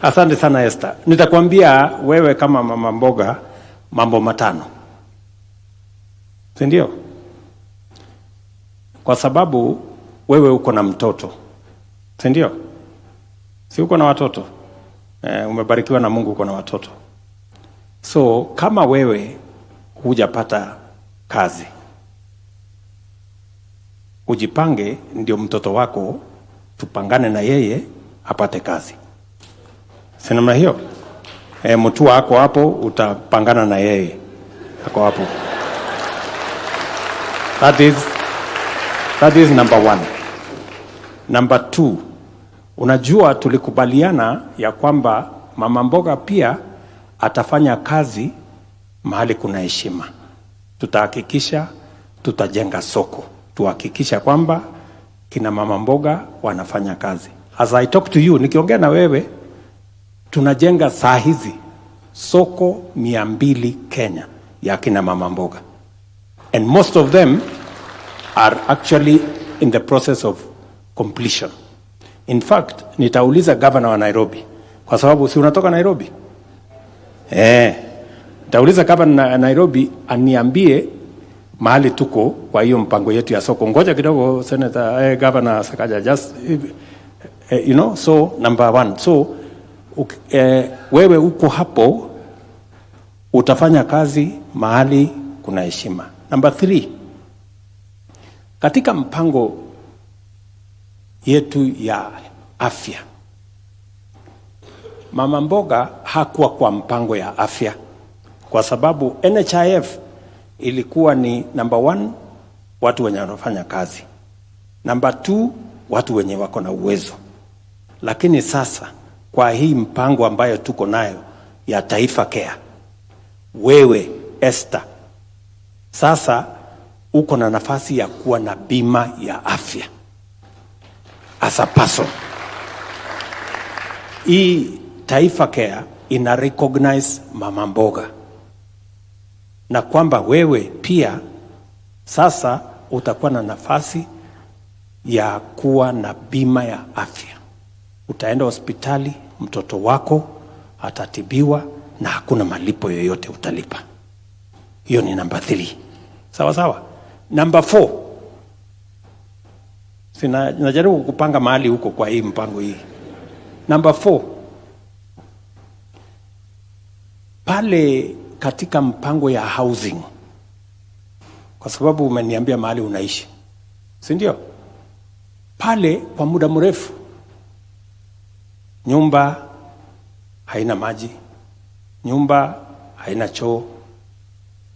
Asante sana Esther. Nitakwambia wewe kama mama mboga mambo matano. Si ndio? Kwa sababu wewe uko na mtoto. Si ndio? Si uko na watoto? Umebarikiwa na Mungu, uko na watoto. So kama wewe hujapata kazi, ujipange ndio mtoto wako tupangane na yeye apate kazi. Si namna hiyo? Mtu wako hapo utapangana na yeye. Ako hapo. That is number 1. Number 2, unajua tulikubaliana ya kwamba mama mboga pia atafanya kazi mahali kuna heshima. Tutahakikisha tutajenga soko. Tuhakikisha kwamba kina mama mboga wanafanya kazi. As I talk to you, nikiongea na wewe, tunajenga saa hizi soko 200 Kenya ya kina mama mboga. And most of them are actually in the process of completion. In fact, nitauliza governor wa Nairobi, kwa sababu si unatoka Nairobi? Nitauliza governor Nairobi aniambie mahali tuko kwa hiyo mpango yetu ya soko. Ngoja kidogo Senator, Governor Sakaja, just you know, so number 1. So wewe uko hapo utafanya kazi mahali kuna heshima. Number 3, katika mpango yetu ya afya, mama mboga hakuwa kwa mpango ya afya kwa sababu NHIF ilikuwa ni number 1, watu wenye wanafanya kazi. Number 2, watu wenye wako na uwezo. Lakini sasa kwa hii mpango ambayo tuko nayo ya Taifa Care, wewe Esther, sasa uko na nafasi ya kuwa na bima ya afya as a person. Hii Taifa Care ina recognize mama mboga, na kwamba wewe pia sasa utakuwa na nafasi ya kuwa na bima ya afya. Utaenda hospitali, mtoto wako atatibiwa na hakuna malipo yoyote utalipa. Hiyo ni number 3. Sawa sawa. Number 4, najaribu kupanga mahali huko kwa hii mpango hii. Number 4, pale katika mpango ya housing, kwa sababu umeniambia mahali unaishi, si ndio? Pale kwa muda mrefu nyumba haina maji, nyumba haina choo,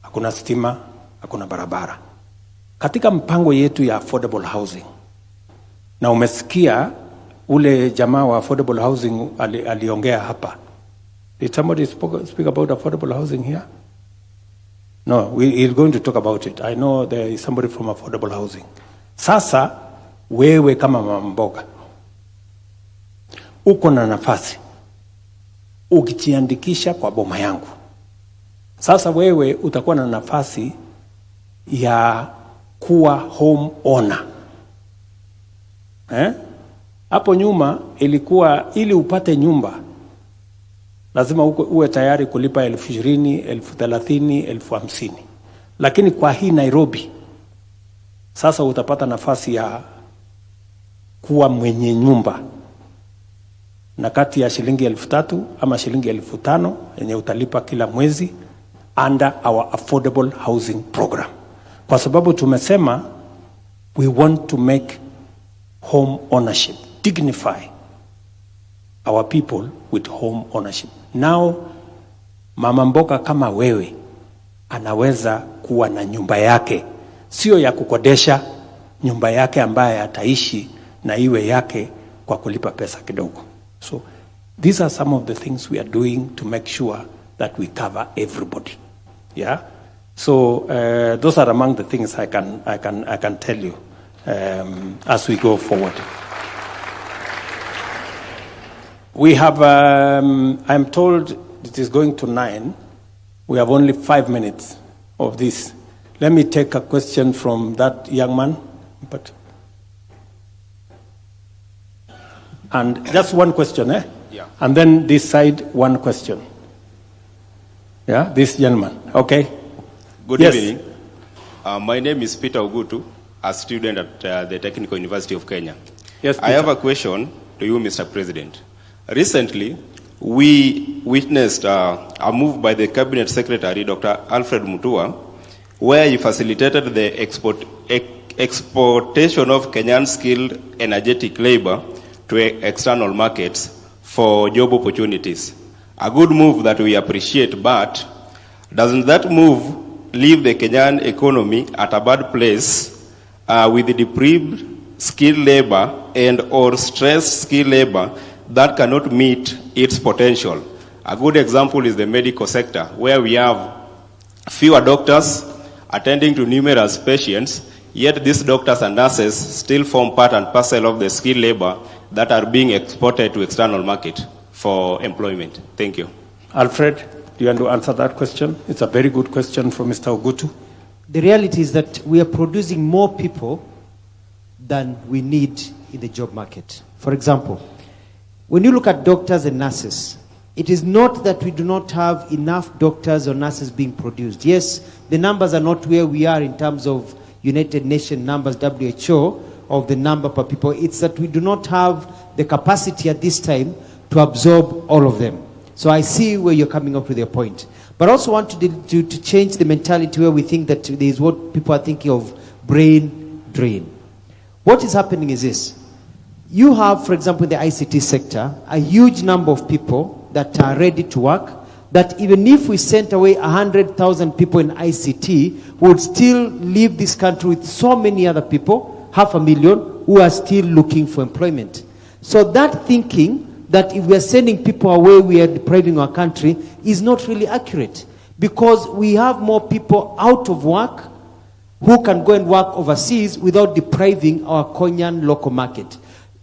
hakuna stima, hakuna barabara. Katika mpango yetu ya affordable housing, na umesikia ule jamaa wa affordable housing aliongea hapa. Did somebody speak about affordable housing here? No, we're going to talk about it. I know there is somebody from affordable housing. Sasa wewe kama mama mboga uko na nafasi ukijiandikisha kwa boma yangu. Sasa wewe utakuwa na nafasi ya kuwa home owner. Hapo nyuma ilikuwa ili upate nyumba lazima uwe tayari kulipa 20,000, 30,000, 50,000. Lakini kwa hii Nairobi sasa utapata nafasi ya kuwa mwenye nyumba, na kati ya shilingi 3,000 ama shilingi 5,000 yenye utalipa kila mwezi under our affordable housing program. Kwa sababu tumesema we want to make home ownership, dignify our people with home ownership. Now Mama mboga kama wewe anaweza kuwa na nyumba yake, sio ya kukodesha, nyumba yake ambaye ataishi na iwe yake kwa kulipa pesa kidogo. So these are some of the things we are doing to make sure that we cover everybody. Yeah. So those are among the things I can tell you as we go forward. We have, I'm told it is going to 9. We have only 5 minutes of this. Let me take a question from that young man. And just one question, eh? Yeah. And then this side, one question. Yeah, this gentleman. Okay. Good Yes. evening. My name is Peter Ogutu, a student at the Technical University of Kenya. Yes, I have a question to you, Mr. President. Recently, we witnessed a move by the Cabinet Secretary, Dr. Alfred Mutua, where he facilitated the exportation of Kenyan skilled energetic labor to external markets for job opportunities. A good move that we appreciate, but doesn't that move leave the Kenyan economy at a bad place with the deprived skilled labor and or stressed skilled labor that cannot meet its potential? A good example is the medical sector, where we have fewer doctors attending to numerous patients, yet these doctors and nurses still form part and parcel of the skilled labor that are being exported to external market for employment. Thank you. Alfred, do you want to answer that question? It's a very good question from Mr. Ogutu. The reality is that we are producing more people than we need in the job market. For example, when you look at doctors and nurses, it is not that we do not have enough doctors or nurses being produced. Yes, the numbers are not where we are in terms of United Nations numbers, WHO, of the number per people. It's that we do not have the capacity at this time to absorb all of them. So I see where you're coming up with your point. But I also want to change the mentality where we think that there is what people are thinking of brain drain. What is happening is this. You have, for example, in the ICT sector, a huge number of people that are ready to work, that even if we sent away 100,000 people in ICT, we would still leave this country with so many other people, 500,000, who are still looking for employment. So that thinking that if we are sending people away, we are depriving our country, is not really accurate. Because we have more people out of work who can go and work overseas without depriving our Kenyan local market.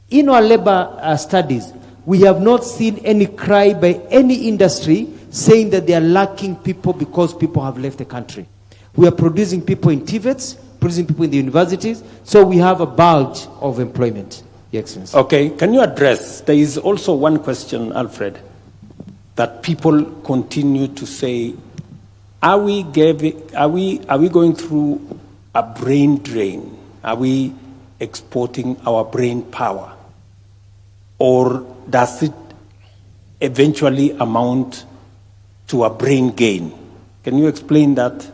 In our labor studies, we have not seen any cry by any industry saying that they are lacking people because people have left the country. We are producing people in TVETs, producing people in the universities, so we have a bulge of employment. Your Excellency. Okay, can you address, there is also one question, Alfred, that people continue to say, are we going through a brain drain? Are we exporting our brain power? Or does it eventually amount to a brain gain? Can you explain that?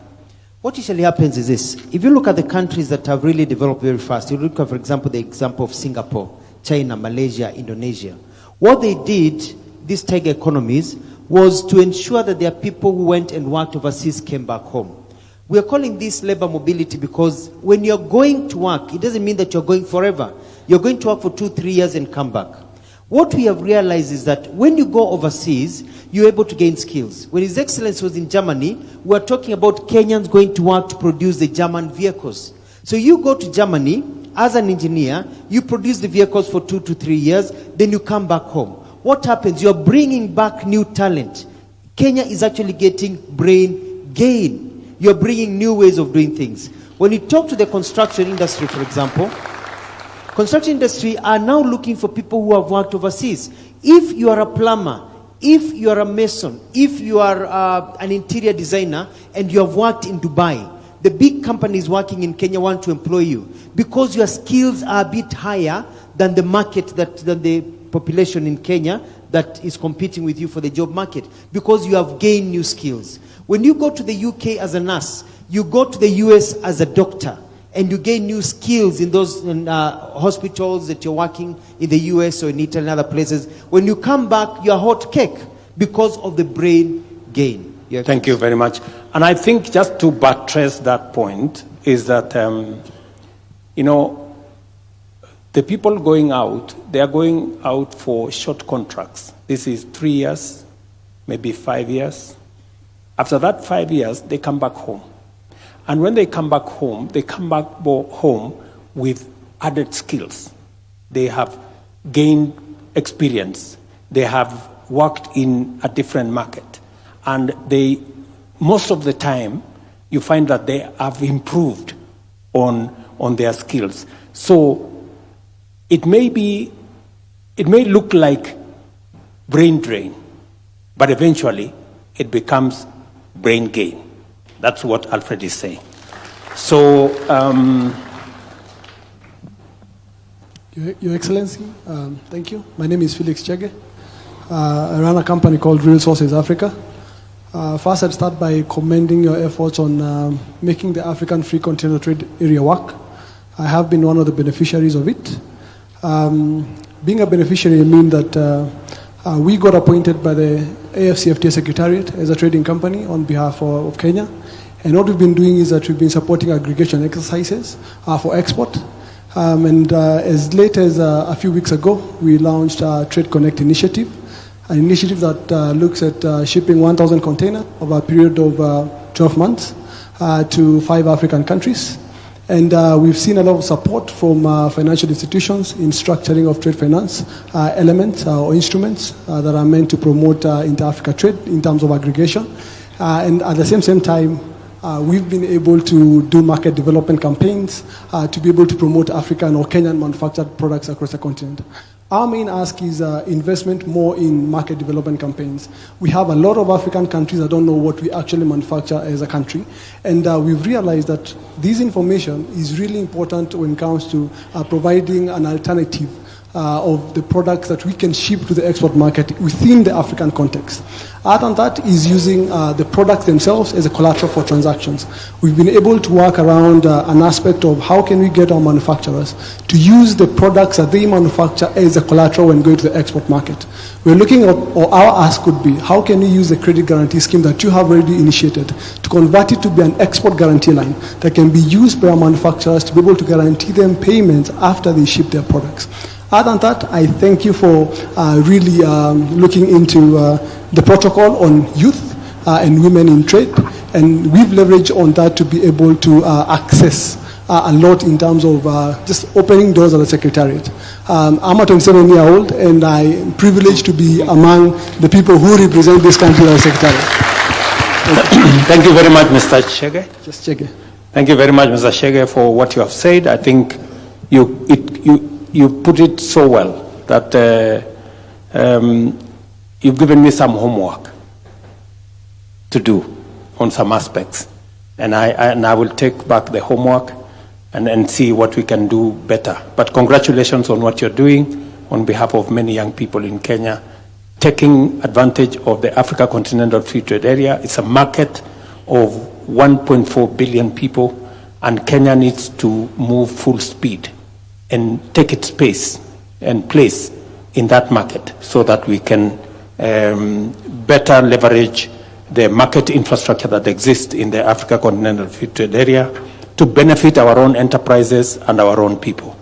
What usually happens is this. If you look at the countries that have really developed very fast, you look at, for example, the example of Singapore, China, Malaysia, Indonesia. What they did, these tiger economies, was to ensure that their people who went and worked overseas came back home. We are calling this labor mobility because when you're going to work, it doesn't mean that you're going forever. You're going to work for 2-3 years and come back. What we have realized is that when you go overseas, you're able to gain skills. When His Excellency was in Germany, we were talking about Kenyans going to work to produce the German vehicles. So you go to Germany as an engineer, you produce the vehicles for 2 to 3 years, then you come back home. What happens? You're bringing back new talent. Kenya is actually getting brain gain. You're bringing new ways of doing things. When you talk to the construction industry, for example, construction industry are now looking for people who have worked overseas. If you are a plumber, if you are a mason, if you are an interior designer, and you have worked in Dubai, the big companies working in Kenya want to employ you because your skills are a bit higher than the market, than the population in Kenya that is competing with you for the job market, because you have gained new skills. When you go to the UK as a nurse, you go to the US as a doctor, and you gain new skills in those hospitals that you're working in the US or in Italy and other places. When you come back, you're hot cake because of the brain gain. Thank you very much. And I think just to buttress that point is that, you know, the people going out, they are going out for short contracts. This is 3 years, maybe 5 years. After that 5 years, they come back home. And when they come back home, they come back home with added skills. They have gained experience. They have worked in a different market. And they, most of the time, you find that they have improved on their skills. So it may look like brain drain, but eventually it becomes brain gain. That's what Alfred is saying. So, Your Excellency, thank you. My name is Felix Chege. I run a company called Real Sources Africa. First, I'd start by commending your efforts on making the African Free Container Trade Area work. I have been one of the beneficiaries of it. Being a beneficiary means that we got appointed by the AFCFTA Secretariat as a trading company on behalf of Kenya. And what we've been doing is that we've been supporting aggregation exercises for export. As late as a few weeks ago, we launched a Trade Connect initiative, an initiative that looks at shipping 1,000 containers over a period of 12 months to 5 African countries. And we've seen a lot of support from financial institutions in structuring of trade finance elements or instruments that are meant to promote inter-Africa trade in terms of aggregation. And at the same time, we've been able to do market development campaigns to be able to promote African or Kenyan manufactured products across the continent. Our main ask is investment more in market development campaigns. We have a lot of African countries that don't know what we actually manufacture as a country. And we've realized that this information is really important when it comes to providing an alternative of the products that we can ship to the export market within the African context. Other than that is using the products themselves as a collateral for transactions. We've been able to work around an aspect of how can we get our manufacturers to use the products that they manufacture as a collateral when going to the export market. We're looking at, or our ask could be, how can we use the credit guarantee scheme that you have already initiated to convert it to be an export guarantee line that can be used by our manufacturers to be able to guarantee them payments after they ship their products. Other than that, I thank you for really looking into the protocol on youth and women in trade, and we've leveraged on that to be able to access a lot in terms of just opening doors at the Secretariat. I'm a 27-year-old, and I'm privileged to be among the people who represent this country at the Secretariat. Thank you very much, Mr. Chege. Just Chege. Thank you very much, Mr. Chege, for what you have said. I think you put it so well that you've given me some homework to do on some aspects. And I will take back the homework and see what we can do better. But congratulations on what you're doing on behalf of many young people in Kenya, taking advantage of the Africa Continental Free Trade Area. It's a market of 1.4 billion people, and Kenya needs to move full speed and take its space and place in that market so that we can better leverage the market infrastructure that exists in the Africa Continental Free Trade Area to benefit our own enterprises and our own people.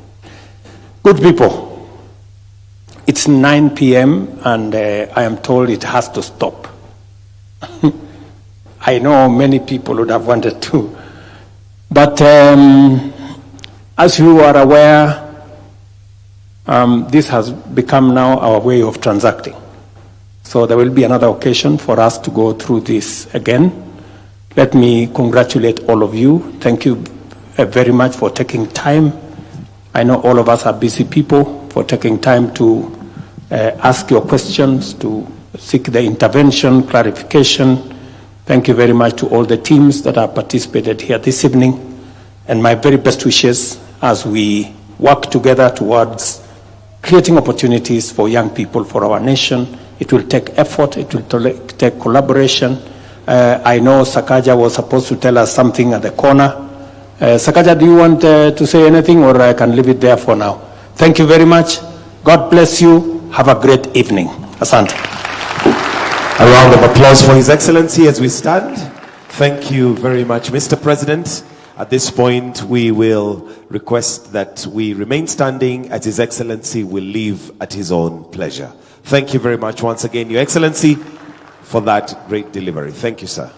Good people, it's 9 p.m. and I am told it has to stop. I know many people would have wanted to, but as you are aware, this has become now our way of transacting. So there will be another occasion for us to go through this again. Let me congratulate all of you. Thank you very much for taking time. I know all of us are busy people, for taking time to ask your questions, to seek the intervention, clarification. Thank you very much to all the teams that have participated here this evening. And my very best wishes as we work together towards creating opportunities for young people, for our nation. It will take effort, it will take collaboration. I know Sakaja was supposed to tell us something at the corner. Sakaja, do you want to say anything, or I can leave it there for now? Thank you very much. God bless you. Have a great evening. Asante. A round of applause for His Excellency as we stand. Thank you very much, Mr. President. At this point, we will request that we remain standing as His Excellency will leave at his own pleasure. Thank you very much once again, Your Excellency, for that great delivery. Thank you, sir.